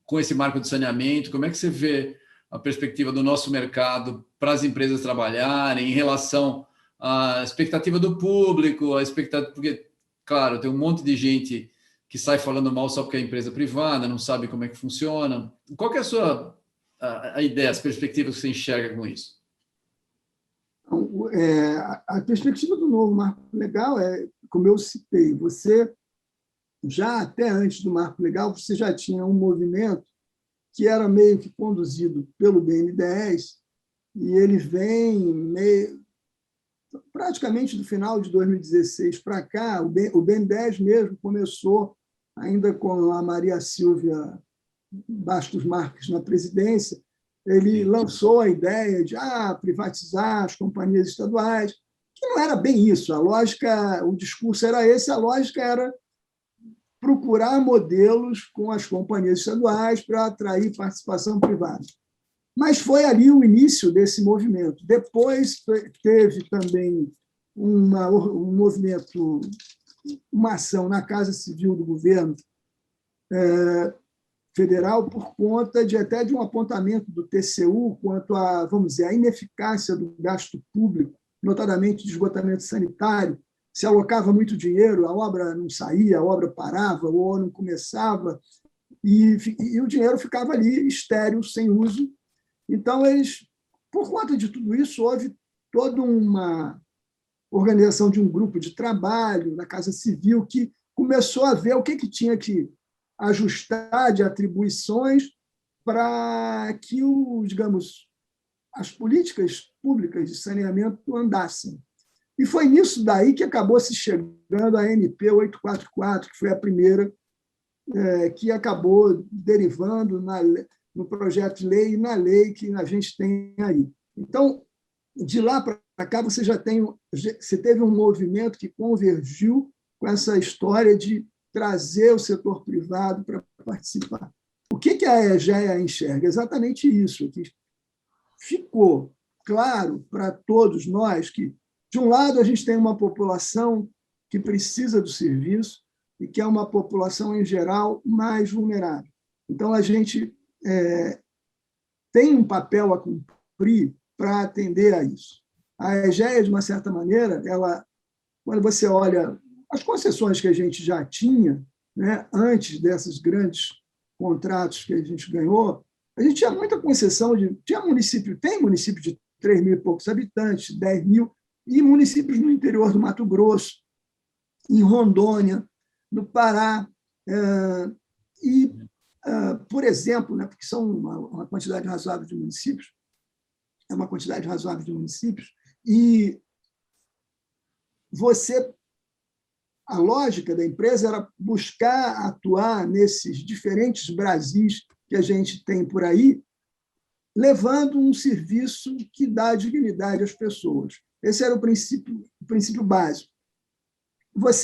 com esse marco de saneamento? Como é que você vê a perspectiva do nosso mercado para as empresas trabalharem em relação à expectativa do público, a expectativa, porque, claro, tem um monte de gente que sai falando mal só porque é empresa privada, não sabe como é que funciona. Qual que é a ideia, as perspectivas que você enxerga com isso? Então, a perspectiva do novo marco legal como eu citei, você já até antes do marco legal, você já tinha um movimento que era meio que conduzido pelo BNDES, e ele vem praticamente do final de 2016 para cá. O BNDES mesmo começou, ainda com a Maria Silvia Bastos Marques na presidência, ele lançou a ideia de privatizar as companhias estaduais, que não era bem isso. A lógica, o discurso era esse, a lógica era procurar modelos com as companhias estaduais para atrair participação privada. Mas foi ali o início desse movimento. Depois teve também um movimento, uma ação na Casa Civil do governo federal por conta até de um apontamento do TCU quanto a, vamos dizer, a ineficácia do gasto público, notadamente de esgotamento sanitário. Se alocava muito dinheiro, a obra não saía, a obra parava, ou não começava, e o dinheiro ficava ali estéril, sem uso. Então, por conta de tudo isso, houve toda uma organização de um grupo de trabalho na Casa Civil que começou a ver o que tinha que ajustar de atribuições para que, digamos, as políticas públicas de saneamento andassem. E foi nisso daí que acabou se chegando a MP 844, que foi a primeira que acabou derivando no projeto de lei e na lei que a gente tem aí. Então, de lá para cá, você teve um movimento que convergiu com essa história de trazer o setor privado para participar. O que a EGEA enxerga? Exatamente isso, que ficou claro para todos nós que, de um lado, a gente tem uma população que precisa do serviço e que é uma população, em geral, mais vulnerável. Então, a gente tem um papel a cumprir para atender a isso. A EGEA, de uma certa maneira, quando você olha as concessões que a gente já tinha, né, antes desses grandes contratos que a gente ganhou, a gente tinha muita concessão tem município de 3 mil e poucos habitantes, 10 mil, e municípios no interior do Mato Grosso, em Rondônia, no Pará, por exemplo, né, porque são uma quantidade razoável de municípios, e a lógica da empresa era buscar atuar nesses diferentes Brasis que a gente tem por aí, levando um serviço que dá dignidade às pessoas. Esse era o princípio básico.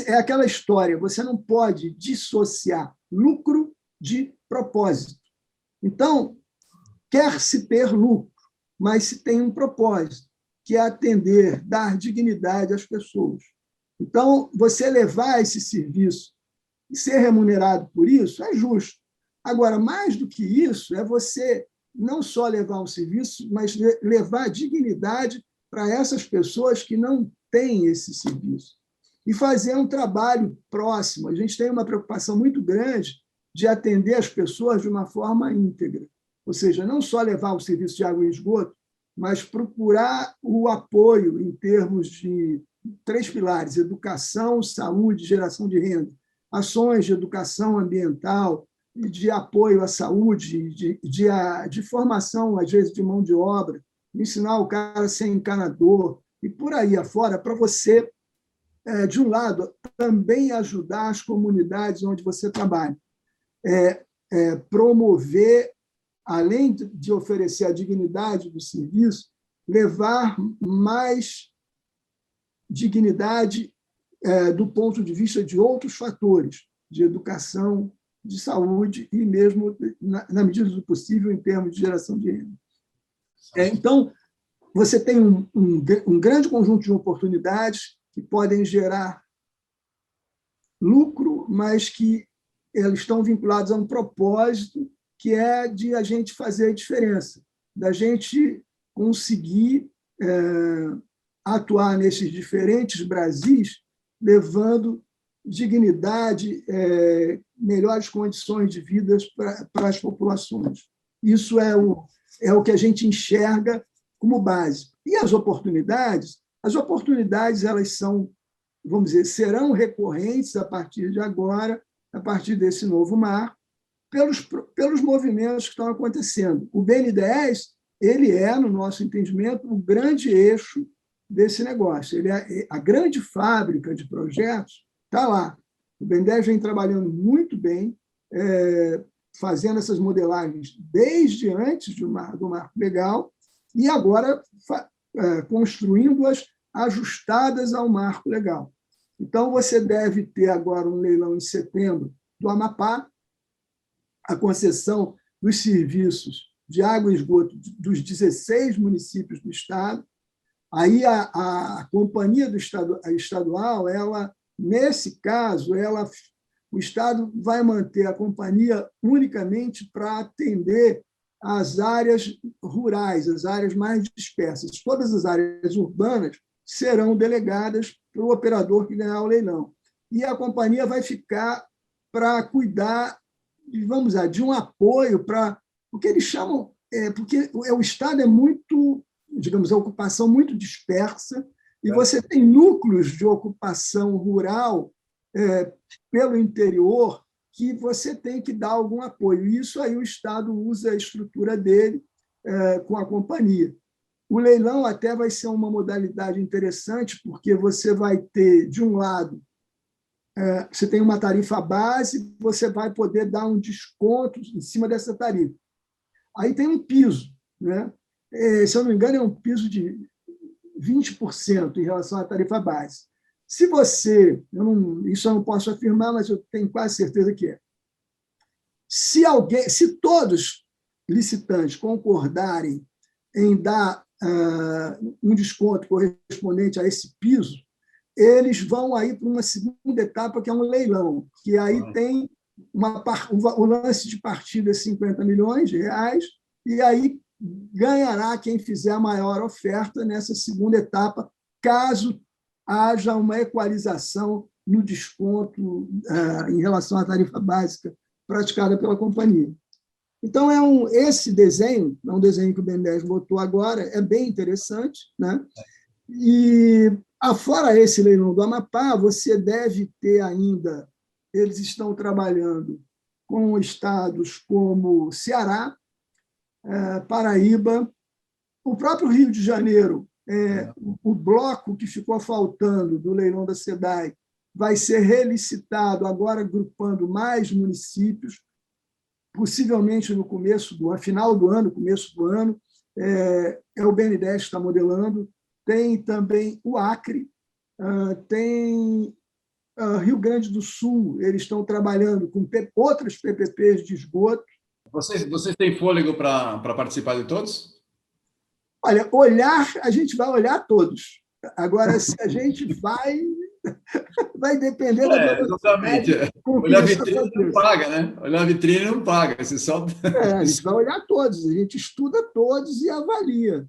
É aquela história, você não pode dissociar lucro de propósito. Então, quer-se ter lucro, mas se tem um propósito, que é atender, dar dignidade às pessoas. Então, você levar esse serviço e ser remunerado por isso é justo. Agora, mais do que isso, é você não só levar um serviço, mas levar dignidade para essas pessoas que não têm esse serviço. E fazer um trabalho próximo. A gente tem uma preocupação muito grande de atender as pessoas de uma forma íntegra. Ou seja, não só levar o serviço de água e esgoto, mas procurar o apoio em termos de 3 pilares: educação, saúde, geração de renda, ações de educação ambiental, de apoio à saúde, de formação, às vezes, de mão de obra, ensinar o cara a ser encanador, e por aí afora, para você de um lado, também ajudar as comunidades onde você trabalha, promover, além de oferecer a dignidade do serviço, levar mais dignidade do ponto de vista de outros fatores, de educação, de saúde e mesmo, na medida do possível, em termos de geração de renda. Então, você tem um grande conjunto de oportunidades que podem gerar lucro, mas que elas estão vinculadas a um propósito que é de a gente fazer a diferença, da gente conseguir atuar nesses diferentes Brasis, levando dignidade, melhores condições de vida para as populações. Isso é o que a gente enxerga como base. E as oportunidades elas são, vamos dizer, serão recorrentes a partir de agora, a partir desse novo marco, pelos movimentos que estão acontecendo. O BNDES, ele no nosso entendimento, o grande eixo desse negócio. Ele a grande fábrica de projetos está lá. O BNDES vem trabalhando muito bem, fazendo essas modelagens desde antes do marco legal e agora construindo-as ajustadas ao marco legal. Então, você deve ter agora um leilão em setembro do Amapá, a concessão dos serviços de água e esgoto dos 16 municípios do estado. Aí a companhia estadual, nesse caso, o Estado vai manter a companhia unicamente para atender as áreas rurais, as áreas mais dispersas. Todas as áreas urbanas serão delegadas para o operador que ganhar o leilão. E a companhia vai ficar para cuidar, vamos dizer, de um apoio para o que eles chamam, porque o Estado é muito, digamos, a ocupação muito dispersa, e você tem núcleos de ocupação rural pelo interior que você tem que dar algum apoio. E isso aí o Estado usa a estrutura dele com a companhia. O leilão até vai ser uma modalidade interessante, porque você vai ter, de um lado, você tem uma tarifa base, você vai poder dar um desconto em cima dessa tarifa. Aí tem um piso, né? Se eu não me engano, é um piso de 20% em relação à tarifa base. Se você, isso eu não posso afirmar, mas eu tenho quase certeza que é. Se todos licitantes concordarem em dar um desconto correspondente a esse piso, eles vão aí para uma segunda etapa, que é um leilão, que aí tem o lance de partida de R$50 milhões, e aí ganhará quem fizer a maior oferta nessa segunda etapa, caso haja uma equalização no desconto em relação à tarifa básica praticada pela companhia. Então, esse desenho, é um desenho que o BNDES botou agora, é bem interessante, né? E, afora esse leilão do Amapá, você deve ter ainda, eles estão trabalhando com estados como Ceará, Paraíba, o próprio Rio de Janeiro, o bloco que ficou faltando do leilão da SEDAI vai ser relicitado, agora agrupando mais municípios, possivelmente no final do ano, começo do ano, o BNDES está modelando, tem também o Acre, tem Rio Grande do Sul, eles estão trabalhando com outras PPPs de esgoto. Vocês têm fôlego para participar de todos? Olha, a gente vai olhar todos. Agora, se a gente vai depender da velocidade. Olhar a vitrine não paga, né? Olhar a vitrine não paga. Você só... a gente vai olhar todos, a gente estuda todos e avalia.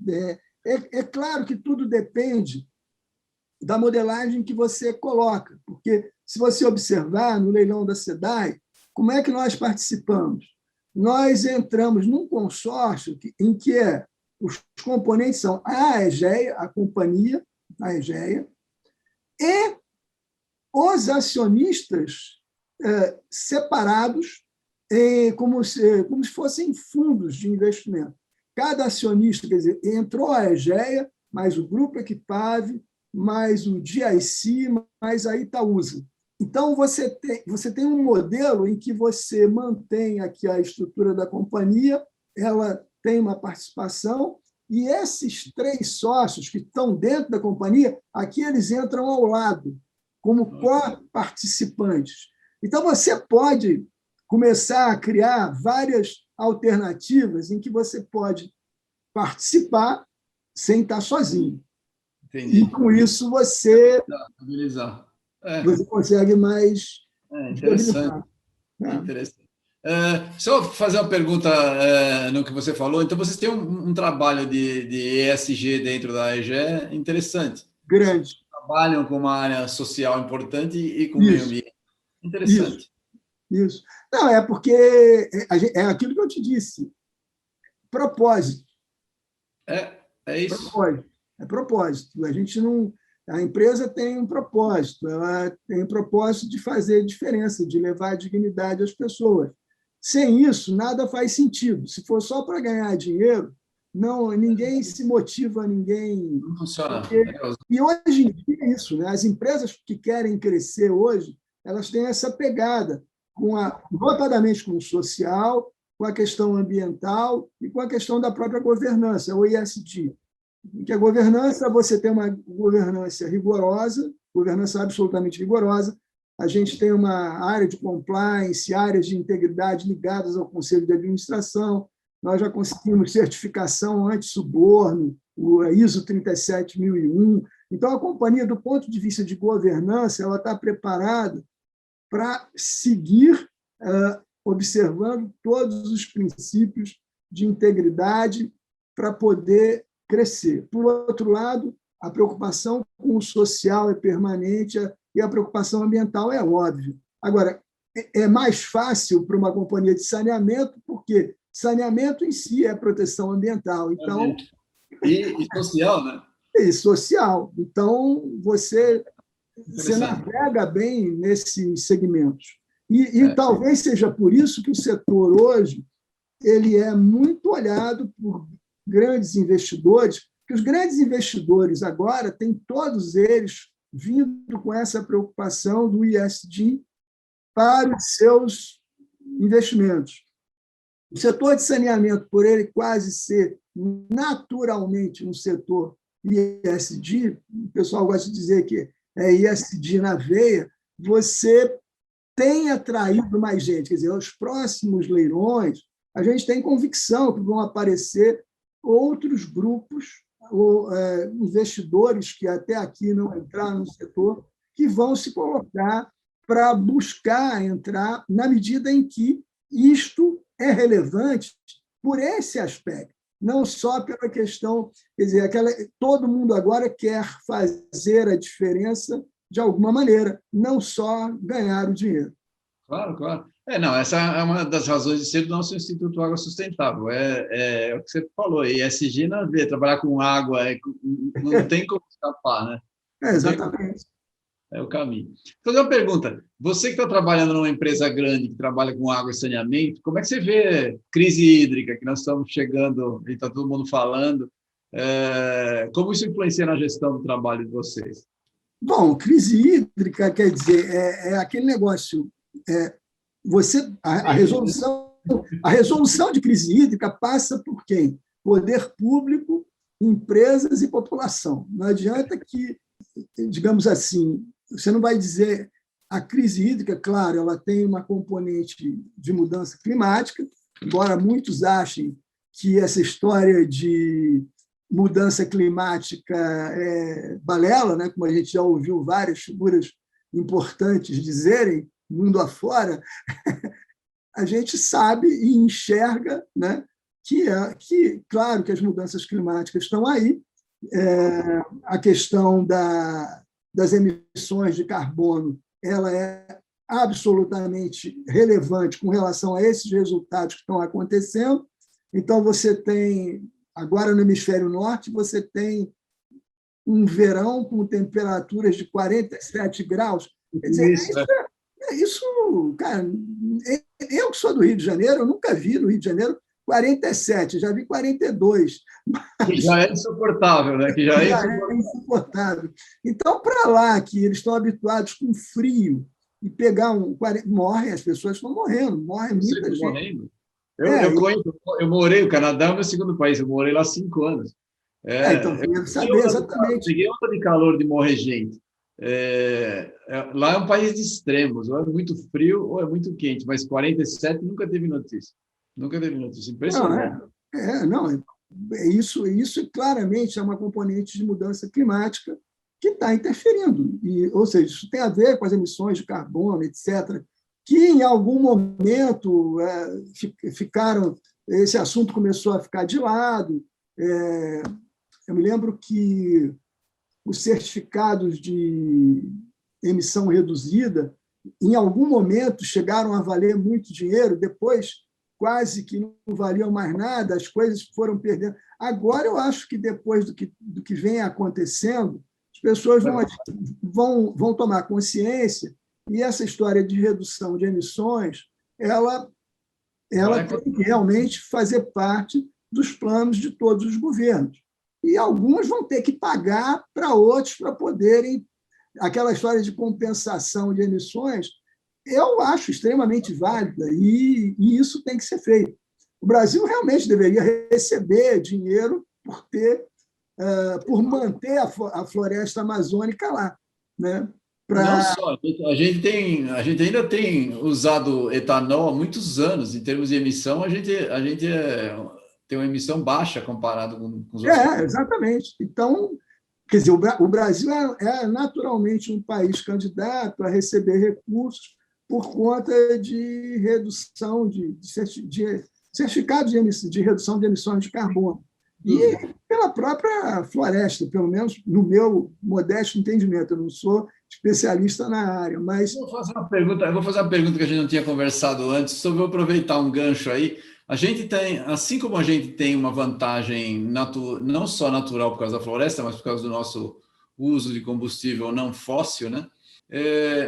É claro que tudo depende da modelagem que você coloca, porque se você observar no leilão da SEDAI, como é que nós participamos? Nós entramos num consórcio em que os componentes são a EGEA, a companhia, a EGEA, e os acionistas separados como se fossem fundos de investimento. Cada acionista, quer dizer, entrou a EGEA, mais o Grupo Equipave, mais o GIC, mais a Itaúsa. Então, você tem um modelo em que você mantém aqui a estrutura da companhia, ela tem uma participação, e esses 3 sócios que estão dentro da companhia, aqui eles entram ao lado, como co-participantes. Então, você pode começar a criar várias alternativas em que você pode participar sem estar sozinho. Entendi. E, com isso, você consegue mais interessante. Interessante. Só fazer uma pergunta no que você falou. Então, vocês têm um trabalho de ESG dentro da EGE interessante. Grande. Vocês trabalham com uma área social importante e com o meio ambiente. Interessante. Isso. Não, é porque é aquilo que eu te disse. Propósito. É isso. Propósito. A gente não... A empresa tem um propósito. Ela tem um propósito de fazer diferença, de levar a dignidade às pessoas. Sem isso, nada faz sentido. Se for só para ganhar dinheiro, ninguém se motiva, ninguém... Não funciona. E hoje em dia é isso, né? As empresas que querem crescer hoje, elas têm essa pegada, notadamente com o social, com a questão ambiental e com a questão da própria governança, o ESG. Que a governança, você tem uma governança rigorosa, governança absolutamente rigorosa. A gente tem uma área de compliance, áreas de integridade ligadas ao Conselho de Administração. Nós já conseguimos certificação anti-suborno, o ISO 37001. Então, a companhia, do ponto de vista de governança, ela está preparada para seguir observando todos os princípios de integridade para poder crescer. Por outro lado, a preocupação com o social é permanente e a preocupação ambiental é óbvia. Agora, é mais fácil para uma companhia de saneamento, porque saneamento em si é proteção ambiental. Então, e social, né? E social. Então, você navega bem nesses segmentos. E talvez seja por isso que o setor hoje ele é muito olhado por grandes investidores, que os grandes investidores agora têm todos eles vindo com essa preocupação do ESG para os seus investimentos. O setor de saneamento, por ele quase ser naturalmente um setor ESG, o pessoal gosta de dizer que é ESG na veia, você tem atraído mais gente. Quer dizer, os próximos leilões, a gente tem convicção que vão aparecer outros grupos, investidores que até aqui não entraram no setor, que vão se colocar para buscar entrar na medida em que isto é relevante por esse aspecto, não só pela questão, quer dizer, todo mundo agora quer fazer a diferença de alguma maneira, não só ganhar o dinheiro. Claro, claro. Não, essa é uma das razões de ser do nosso Instituto Água Sustentável. É o que você falou, ESG na veia, trabalhar com água, não tem como escapar, né? Exatamente. É o caminho. Vou fazer uma pergunta. Você que está trabalhando numa empresa grande, que trabalha com água e saneamento, como é que você vê crise hídrica, que nós estamos chegando, e está todo mundo falando, como isso influencia na gestão do trabalho de vocês? Bom, crise hídrica, quer dizer, é aquele negócio... a resolução de crise hídrica passa por quem? Poder público, empresas e população. Não adianta que, digamos assim, você não vai dizer a crise hídrica, claro, ela tem uma componente de mudança climática, embora muitos achem que essa história de mudança climática é balela, né? Como a gente já ouviu várias figuras importantes dizerem, mundo afora, a gente sabe e enxerga, né, que, claro, que as mudanças climáticas estão aí, a questão das emissões de carbono ela é absolutamente relevante com relação a esses resultados que estão acontecendo. Então, você tem, agora no hemisfério norte, você tem um verão com temperaturas de 47 graus. Quer dizer, isso, cara, eu que sou do Rio de Janeiro, eu nunca vi no Rio de Janeiro 47, já vi 42. Que já é insuportável, né? Que já é Já insuportável. é insuportável. Então, para lá, que eles estão habituados com frio, e pegar morre, as pessoas estão morrendo, morre Eu muita sempre gente. morrendo. É, Eu morei, o Canadá é o meu segundo país, eu morei lá 5 anos. então, É, você deve saber exatamente. peguei onda de calor de morrer gente. Lá é um país de extremos, ou é muito frio ou é muito quente, mas 47 nunca teve notícia. Nunca teve notícia, Não, impressionante. não, isso claramente é uma componente de mudança climática que está interferindo. Ou seja, isso tem a ver com as emissões de carbono, etc., que em algum momento esse assunto começou a ficar de lado. Eu me lembro que os certificados de emissão reduzida, em algum momento, chegaram a valer muito dinheiro, depois quase que não valiam mais nada, as coisas foram perdendo. Agora, eu acho que depois do que vem acontecendo, as pessoas vão tomar consciência e essa história de redução de emissões, ela tem que realmente fazer parte dos planos de todos os governos. E alguns vão ter que pagar para outros para poderem. Aquela história de compensação de emissões, eu acho extremamente válida e isso tem que ser feito. O Brasil realmente deveria receber dinheiro por manter a floresta amazônica lá, né? Não só, a gente ainda tem usado etanol há muitos anos. Em termos de emissão, tem uma emissão baixa comparado com os outros países. Exatamente. Então, quer dizer, o Brasil é naturalmente um país candidato a receber recursos por conta de redução de certificados de redução de emissões de carbono. E pela própria floresta, pelo menos no meu modesto entendimento. Eu não sou especialista na área, mas... Eu vou fazer uma pergunta que a gente não tinha conversado antes, só vou aproveitar um gancho aí. A gente tem, assim como a gente tem uma vantagem não só natural por causa da floresta, mas por causa do nosso uso de combustível não fóssil, né?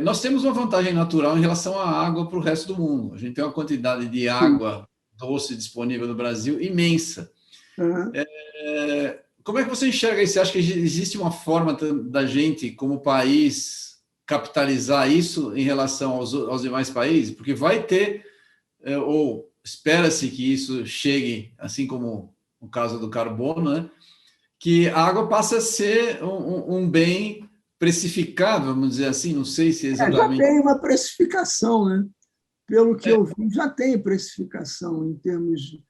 Nós temos uma vantagem natural em relação à água para o resto do mundo. A gente tem uma quantidade de água doce disponível no Brasil imensa. Uhum. Como é que você enxerga isso? Você acha que existe uma forma da gente, como país, capitalizar isso em relação aos demais países? Porque vai ter, ou espera-se que isso chegue, assim como o caso do carbono, né? Que a água passa a ser um bem precificado, vamos dizer assim, não sei se Já exatamente. tem uma precificação, né? Pelo que eu vi, já tem precificação em termos de...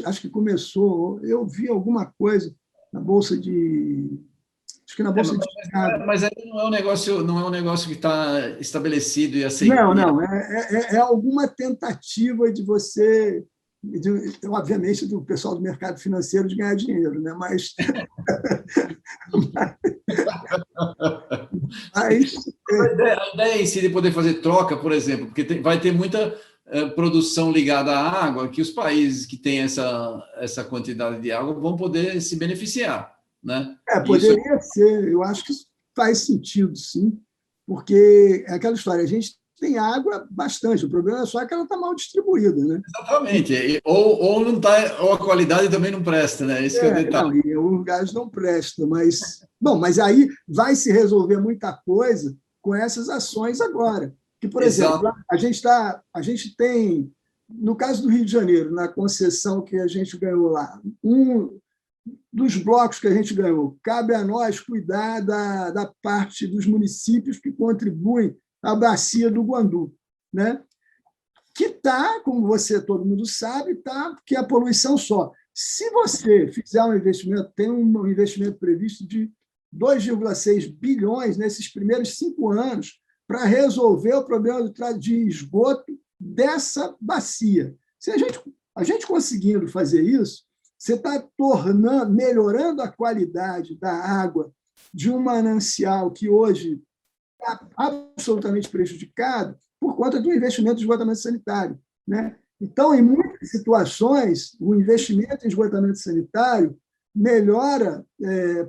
Acho que começou, eu vi alguma coisa na Bolsa de... Acho que na Bolsa de Chicago. Mas ainda não é um negócio que está estabelecido e aceito. Não. É alguma tentativa de você... obviamente, do pessoal do mercado financeiro de ganhar dinheiro, né? Mas A ideia em si de poder fazer troca, por exemplo, porque vai ter muita produção ligada à água, que os países que têm essa quantidade de água vão poder se beneficiar, né? poderia ser. Eu acho que isso faz sentido, sim, porque é aquela história, a gente tem água bastante, o problema é só que ela está mal distribuída, né? Exatamente. Ou não tá, ou a qualidade também não presta, né? Esse que é o detalhe. Não, e alguns lugares não presta, mas aí vai se resolver muita coisa com essas ações agora. Que, por exemplo, Exato. a gente tem, no caso do Rio de Janeiro, na concessão que a gente ganhou lá, um dos blocos que a gente ganhou, cabe a nós cuidar da parte dos municípios que contribuem à bacia do Guandu, né? Que está, como todo mundo sabe, que a poluição só. Se você fizer um investimento, tem um investimento previsto de 2,6 bilhões nesses primeiros 5 anos para resolver o problema de esgoto dessa bacia. Se a gente conseguindo fazer isso, você está melhorando a qualidade da água de um manancial que hoje está absolutamente prejudicado por conta do investimento em esgotamento sanitário, né? Então, em muitas situações, o investimento em esgotamento sanitário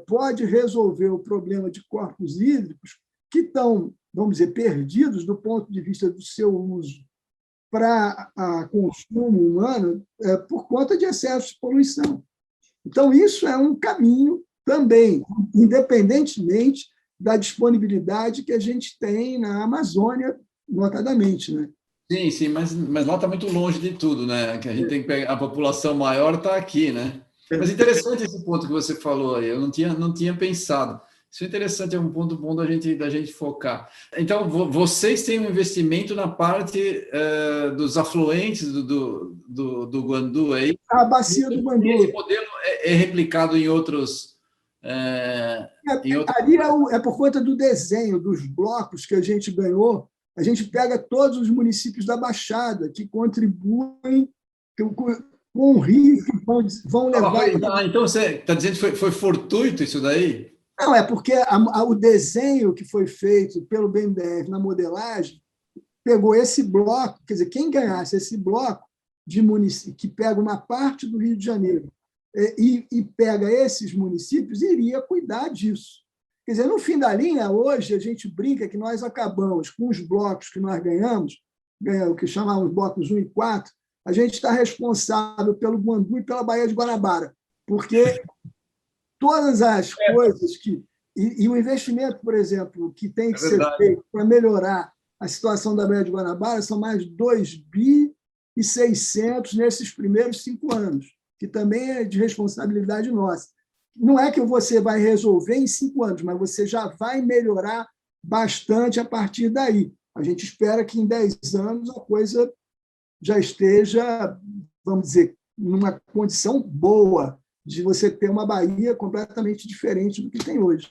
pode resolver o problema de corpos hídricos que estão, vamos dizer, perdidos do ponto de vista do seu uso para consumo humano por conta de excesso de poluição. Então, isso é um caminho também, independentemente da disponibilidade que a gente tem na Amazônia, notadamente, né? Sim, sim, mas lá está muito longe de tudo, né? Que a gente tem que pegar, a população maior está aqui, né? Mas interessante esse ponto que você falou aí, eu não tinha pensado. Isso é interessante, é um ponto bom da gente focar. Então, vocês têm um investimento na parte dos afluentes do Guandu aí. A bacia do Guandu. Esse modelo é replicado em outros. Ali é por conta do desenho, dos blocos que a gente ganhou. A gente pega todos os municípios da Baixada que contribuem com o rio que vão levar. Então você está dizendo que foi fortuito isso daí? Não, é porque o desenho que foi feito pelo BNDES na modelagem pegou esse bloco, quer dizer, quem ganhasse esse bloco de município que pega uma parte do Rio de Janeiro e pega esses municípios, iria cuidar disso. Quer dizer, no fim da linha, hoje, a gente brinca que nós acabamos com os blocos que nós ganhamos, o que chamamos blocos 1 e 4, a gente está responsável pelo Guandu e pela Baía de Guanabara, porque todas as coisas que... E o investimento, por exemplo, que tem que ser feito para melhorar a situação da Baía de Guanabara são mais 2,6 bi nesses primeiros 5 anos, que também é de responsabilidade nossa. Não é que você vai resolver em 5 anos, mas você já vai melhorar bastante a partir daí. A gente espera que em 10 anos a coisa já esteja, vamos dizer, numa condição boa de você ter uma Bahia completamente diferente do que tem hoje.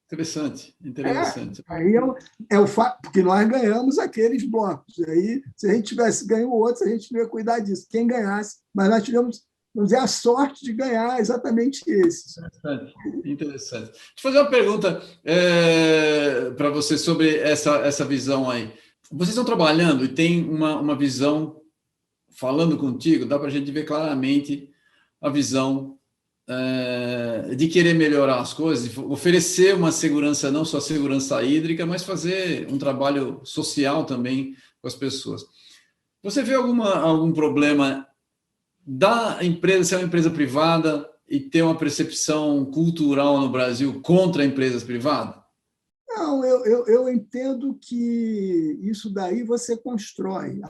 Interessante. Aí é o fato, porque nós ganhamos aqueles blocos. Aí, se a gente tivesse ganho outros, a gente não ia cuidar disso. Quem ganhasse, mas nós tivemos, vamos dizer, a sorte de ganhar exatamente esses. Interessante. Deixa eu fazer uma pergunta para você sobre essa visão aí. Vocês estão trabalhando e tem uma visão, falando contigo, dá para a gente ver claramente a visão de querer melhorar as coisas, de oferecer uma segurança, não só segurança hídrica, mas fazer um trabalho social também com as pessoas. Você vê algum problema da empresa, ser uma empresa privada e ter uma percepção cultural no Brasil contra empresas privadas? Não, eu entendo que isso daí você constrói.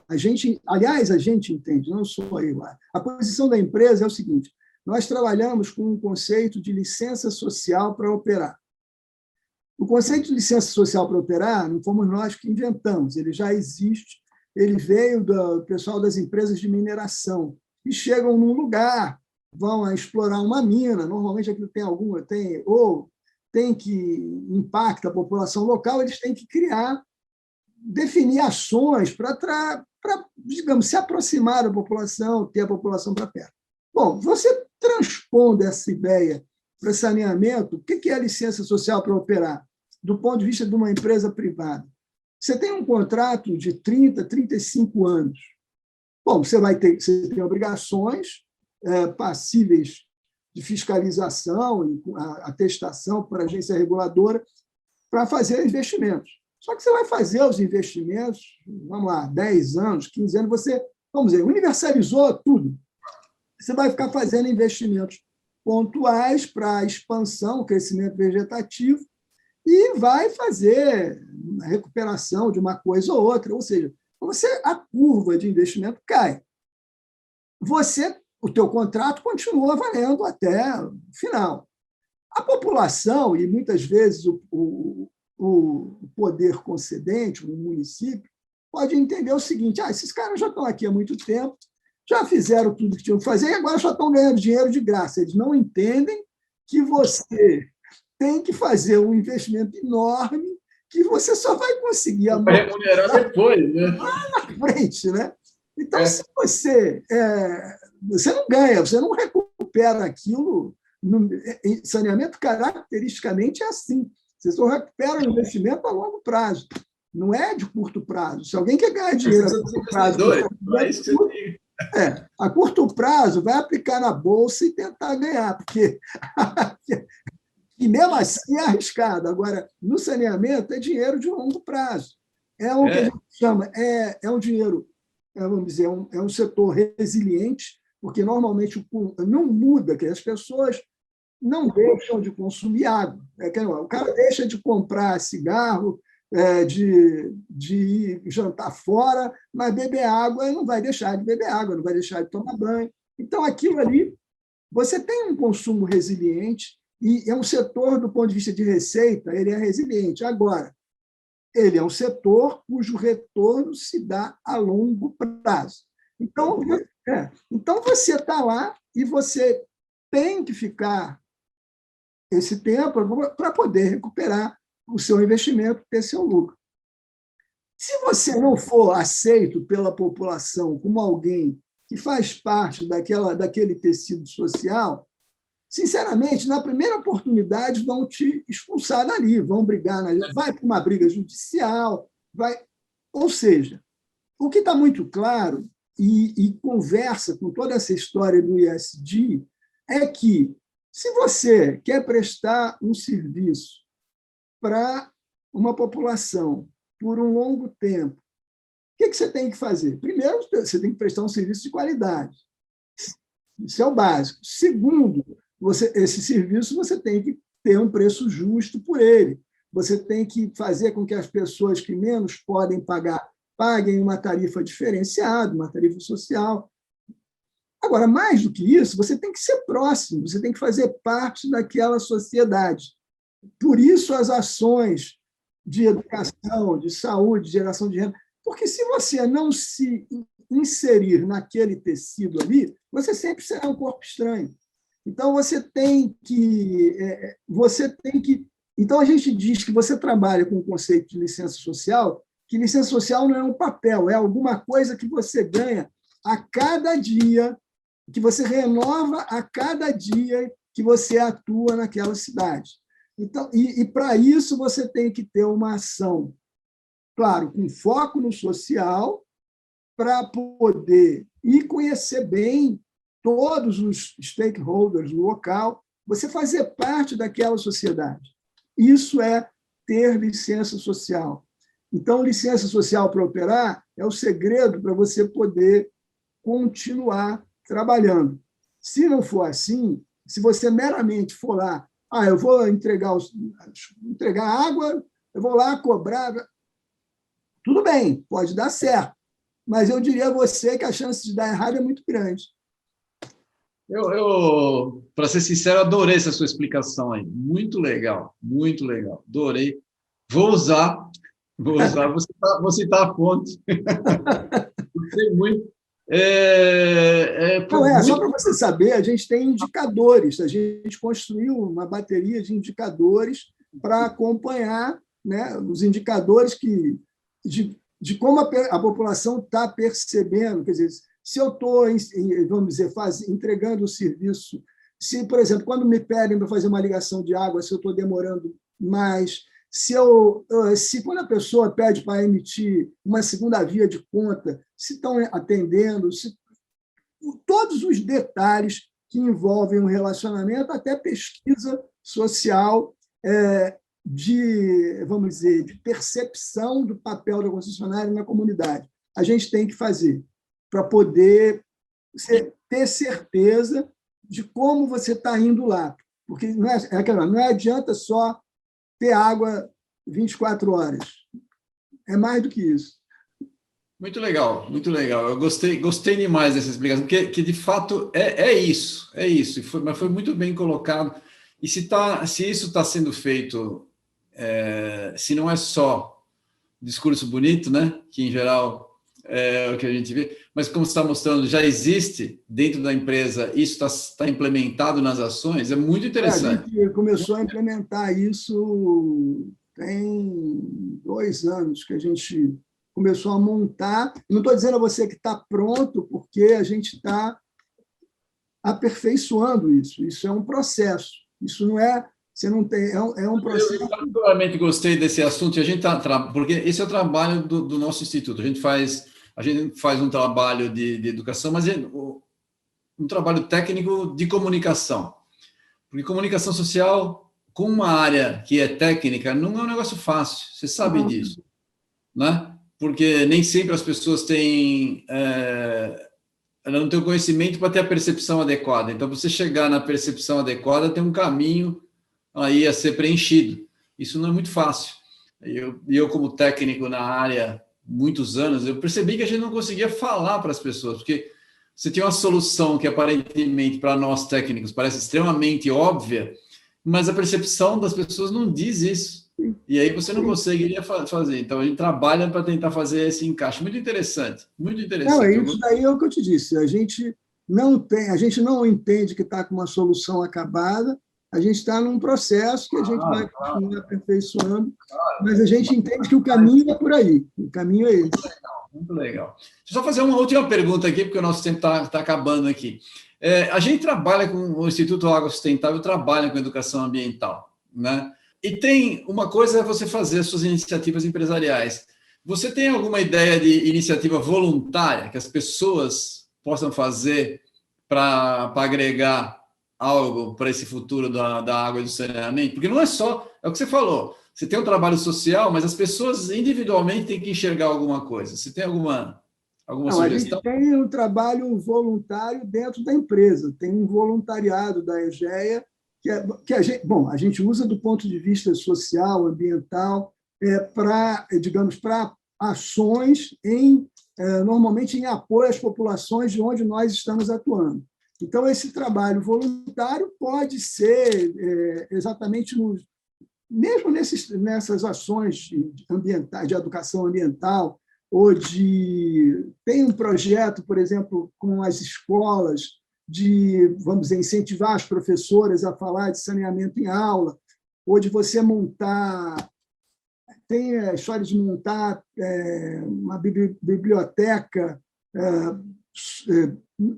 Aliás, a gente entende, não sou eu. A posição da empresa é o seguinte: nós trabalhamos com um conceito de licença social para operar. O conceito de licença social para operar não fomos nós que inventamos, ele já existe, ele veio do pessoal das empresas de mineração, que chegam num lugar, vão explorar uma mina, normalmente aquilo tem que impacta a população local, eles têm que definir ações para, digamos, se aproximar da população, ter a população para perto. Bom, você transpondo essa ideia para saneamento, o que é a licença social para operar? Do ponto de vista de uma empresa privada. Você tem um contrato de 30, 35 anos. Bom, você tem obrigações passíveis de fiscalização e atestação por agência reguladora para fazer investimentos. Só que você vai fazer os investimentos, vamos lá, 10 anos, 15 anos, você, vamos dizer, universalizou tudo. Você vai ficar fazendo investimentos pontuais para expansão, crescimento vegetativo, e vai fazer a recuperação de uma coisa ou outra. Ou seja, a curva de investimento cai. O teu contrato continua valendo até o final. A população, e muitas vezes o poder concedente, o município, pode entender o seguinte: esses caras já estão aqui há muito tempo, já fizeram tudo que tinham que fazer e agora só estão ganhando dinheiro de graça. Eles não entendem que você tem que fazer um investimento enorme que você só vai conseguir remunerar depois, né? Lá na frente, né? Então, se você não ganha, você não recupera aquilo. Saneamento, caracteristicamente, é assim. Você só recupera o investimento a longo prazo. Não é de curto prazo. Se alguém quer ganhar dinheiro a curto prazo, a curto prazo, vai aplicar na bolsa e tentar ganhar, porque e mesmo assim é arriscado. Agora, no saneamento, é dinheiro de longo prazo. É o que a gente chama, é um dinheiro vamos dizer, é um setor resiliente, porque normalmente não muda, que as pessoas não deixam de consumir água. O cara deixa de comprar cigarro, de ir jantar fora, mas beber água não vai deixar de beber água, não vai deixar de tomar banho. Então, aquilo ali, você tem um consumo resiliente e é um setor, do ponto de vista de receita, ele é resiliente. Agora, ele é um setor cujo retorno se dá a longo prazo. Então você está lá e você tem que ficar esse tempo para poder recuperar o seu investimento, ter seu lucro. Se você não for aceito pela população como alguém que faz parte daquele tecido social, sinceramente, na primeira oportunidade, vão te expulsar dali, vão brigar, vai para uma briga judicial, ou seja, o que está muito claro e conversa com toda essa história do ISD é que, se você quer prestar um serviço para uma população por um longo tempo, o que você tem que fazer? Primeiro, você tem que prestar um serviço de qualidade. Isso é o básico. Segundo, esse serviço você tem que ter um preço justo por ele. Você tem que fazer com que as pessoas que menos podem pagar paguem uma tarifa diferenciada, uma tarifa social. Agora, mais do que isso, você tem que ser próximo, você tem que fazer parte daquela sociedade. Por isso, as ações de educação, de saúde, de geração de renda. Porque se você não se inserir naquele tecido ali, você sempre será um corpo estranho. Então, você tem que. Então, a gente diz que você trabalha com o conceito de licença social, que licença social não é um papel, é alguma coisa que você ganha a cada dia, que você renova a cada dia que você atua naquela cidade. Então, para isso, você tem que ter uma ação, claro, com foco no social, para poder ir conhecer bem todos os stakeholders do local, você fazer parte daquela sociedade. Isso é ter licença social. Então, licença social para operar é o segredo para você poder continuar trabalhando. Se não for assim, se você meramente for lá, eu vou entregar água, eu vou lá cobrar, tudo bem, pode dar certo, mas eu diria a você que a chance de dar errado é muito grande. Para ser sincero, adorei essa sua explicação aí. Muito legal, adorei. Vou usar, vou citar a fonte. Gostei muito. Só para você saber, a gente tem indicadores, a gente construiu uma bateria de indicadores para acompanhar, né, os indicadores de como a população está percebendo. Quer dizer, se eu estou, vamos dizer, entregando o serviço, se, por exemplo, quando me pedem para fazer uma ligação de água, se eu estou demorando mais, se quando a pessoa pede para emitir uma segunda via de conta, se estão atendendo, todos os detalhes que envolvem o relacionamento, até pesquisa social vamos dizer, de percepção do papel da concessionária na comunidade. A gente tem que fazer para poder ter certeza de como você está indo lá. Porque não adianta só ter água 24 horas. É mais do que isso. Muito legal, muito legal. Eu gostei demais dessa explicação, porque que de fato é isso, mas foi muito bem colocado. E se isso está sendo feito, se não é só discurso bonito, né, que em geral é o que a gente vê, mas como você está mostrando, já existe dentro da empresa, isso está implementado nas ações, é muito interessante. A gente começou a implementar isso tem 2 anos que a gente começou a montar. Não estou dizendo a você que está pronto, porque a gente está aperfeiçoando isso. Isso é um processo. Isso não é... Você não tem... É um processo... Eu particularmente gostei desse assunto, porque esse é o trabalho do nosso instituto. A gente faz um trabalho de educação, mas um trabalho técnico de comunicação. Porque comunicação social, com uma área que é técnica, não é um negócio fácil, você sabe disso, né? porque nem sempre as pessoas têm, ela não tem o conhecimento para ter a percepção adequada. Então, para você chegar na percepção adequada, tem um caminho aí a ser preenchido. Isso não é muito fácil. Eu como técnico na área, muitos anos, eu percebi que a gente não conseguia falar para as pessoas, porque você tinha uma solução que aparentemente para nós técnicos parece extremamente óbvia, mas a percepção das pessoas não diz isso. E aí você não conseguiria fazer. Então a gente trabalha para tentar fazer esse encaixe. Muito interessante, muito interessante. Não, isso daí é o que eu te disse. A gente não entende que está com uma solução acabada. A gente está num processo que a gente vai continuar aperfeiçoando, mas a gente entende que o caminho é por aí. O caminho é esse. Muito legal. Deixa eu só fazer uma última pergunta aqui, porque o nosso tempo está acabando aqui. A gente trabalha com o Instituto Água Sustentável, trabalha com educação ambiental, né? E tem uma coisa é você fazer as suas iniciativas empresariais. Você tem alguma ideia de iniciativa voluntária que as pessoas possam fazer para agregar algo para esse futuro da água e do saneamento? Porque não é só, é o que você falou, você tem um trabalho social, mas as pessoas individualmente têm que enxergar alguma coisa. Você tem alguma sugestão? A gente tem um trabalho voluntário dentro da empresa, tem um voluntariado da EGEA, a gente usa do ponto de vista social, ambiental, para ações normalmente em apoio às populações de onde nós estamos atuando. Então, esse trabalho voluntário pode ser exatamente mesmo nessas ações ambientais, de educação ambiental, tem um projeto, por exemplo, com as escolas, vamos dizer, incentivar as professoras a falar de saneamento em aula, ou de você tem a história de montar uma biblioteca,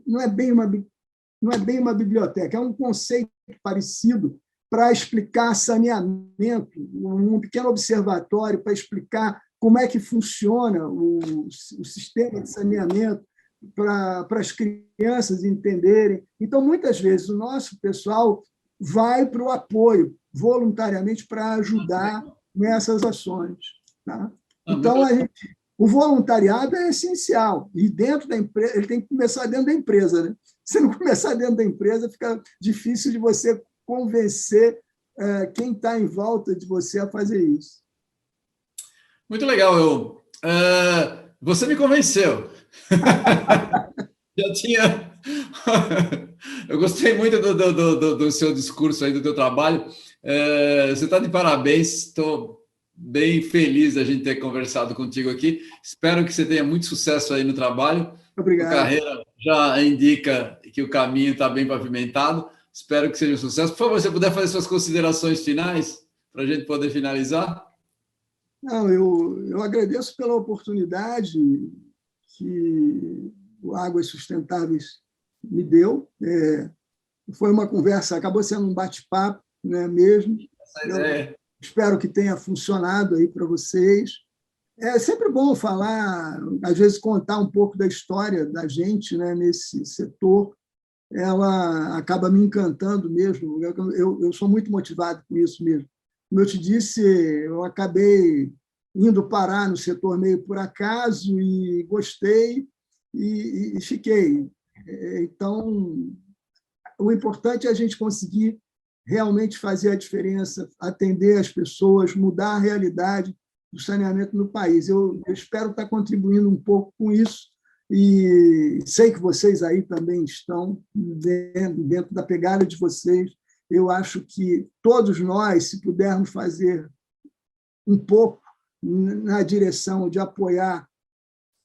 não é bem uma biblioteca, é um conceito parecido para explicar saneamento, um pequeno observatório para explicar como é que funciona o sistema de saneamento, para as crianças entenderem. Então, muitas vezes, o nosso pessoal vai para o apoio, voluntariamente, para ajudar nessas ações. Tá? Então, o voluntariado é essencial. E dentro da empresa, ele tem que começar dentro da empresa. Né? Se não começar dentro da empresa, fica difícil de você convencer quem está em volta de você a fazer isso. Muito legal. Você me convenceu. Já tinha. Eu gostei muito do seu discurso aí, do teu trabalho. Você está de parabéns. Estou bem feliz da gente ter conversado contigo aqui. Espero que você tenha muito sucesso aí no trabalho. Obrigado. A carreira já indica que o caminho está bem pavimentado. Espero que seja um sucesso. Por favor, se você puder fazer suas considerações finais para a gente poder finalizar. Não, eu agradeço pela oportunidade que o Águas Sustentáveis me deu. Foi uma conversa, acabou sendo um bate-papo, né, mesmo. Espero que tenha funcionado aí para vocês. É sempre bom falar, às vezes contar um pouco da história da gente, né, nesse setor. Ela acaba me encantando mesmo. Eu sou muito motivado com isso mesmo. Como eu te disse, eu acabei indo parar no setor meio por acaso e gostei e fiquei. Então, o importante é a gente conseguir realmente fazer a diferença, atender as pessoas, mudar a realidade do saneamento no país. Eu espero estar contribuindo um pouco com isso e sei que vocês aí também estão dentro da pegada de vocês. Eu acho que todos nós, se pudermos fazer um pouco na direção de apoiar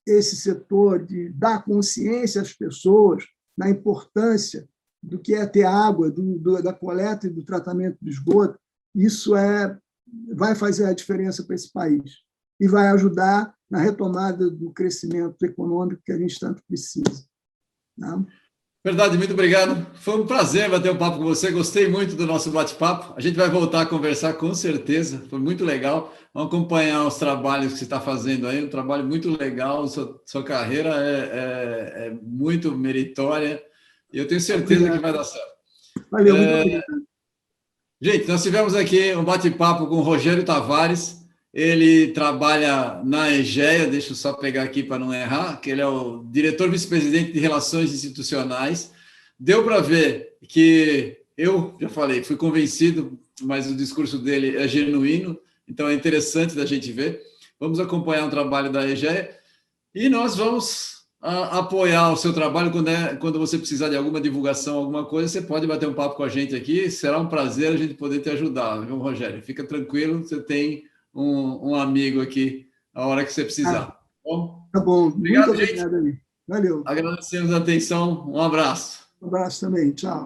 esse setor, de dar consciência às pessoas na importância do que é ter água, da coleta e do tratamento do esgoto, isso vai fazer a diferença para esse país e vai ajudar na retomada do crescimento econômico que a gente tanto precisa. Tá? Verdade, muito obrigado. Foi um prazer bater um papo com você. Gostei muito do nosso bate-papo. A gente vai voltar a conversar com certeza. Foi muito legal. Vamos acompanhar os trabalhos que você está fazendo aí. Um trabalho muito legal. Sua carreira é muito meritória. E eu tenho certeza que vai dar certo. Valeu, muito obrigado. Gente, nós tivemos aqui um bate-papo com o Rogério Tavares. ele trabalha na Egea, deixa eu só pegar aqui para não errar, que ele é o diretor vice-presidente de Relações Institucionais. Deu para ver que eu, já falei, fui convencido, mas o discurso dele é genuíno, então é interessante da gente ver. Vamos acompanhar o trabalho da Egea e nós vamos apoiar o seu trabalho quando você precisar de alguma divulgação, alguma coisa, você pode bater um papo com a gente aqui, será um prazer a gente poder te ajudar, viu, Rogério? Fica tranquilo, você tem um amigo aqui a hora que você precisar. Bom? Tá bom, Obrigado, muito obrigado aí. Valeu. Agradecemos a atenção, um abraço. Um abraço também, tchau.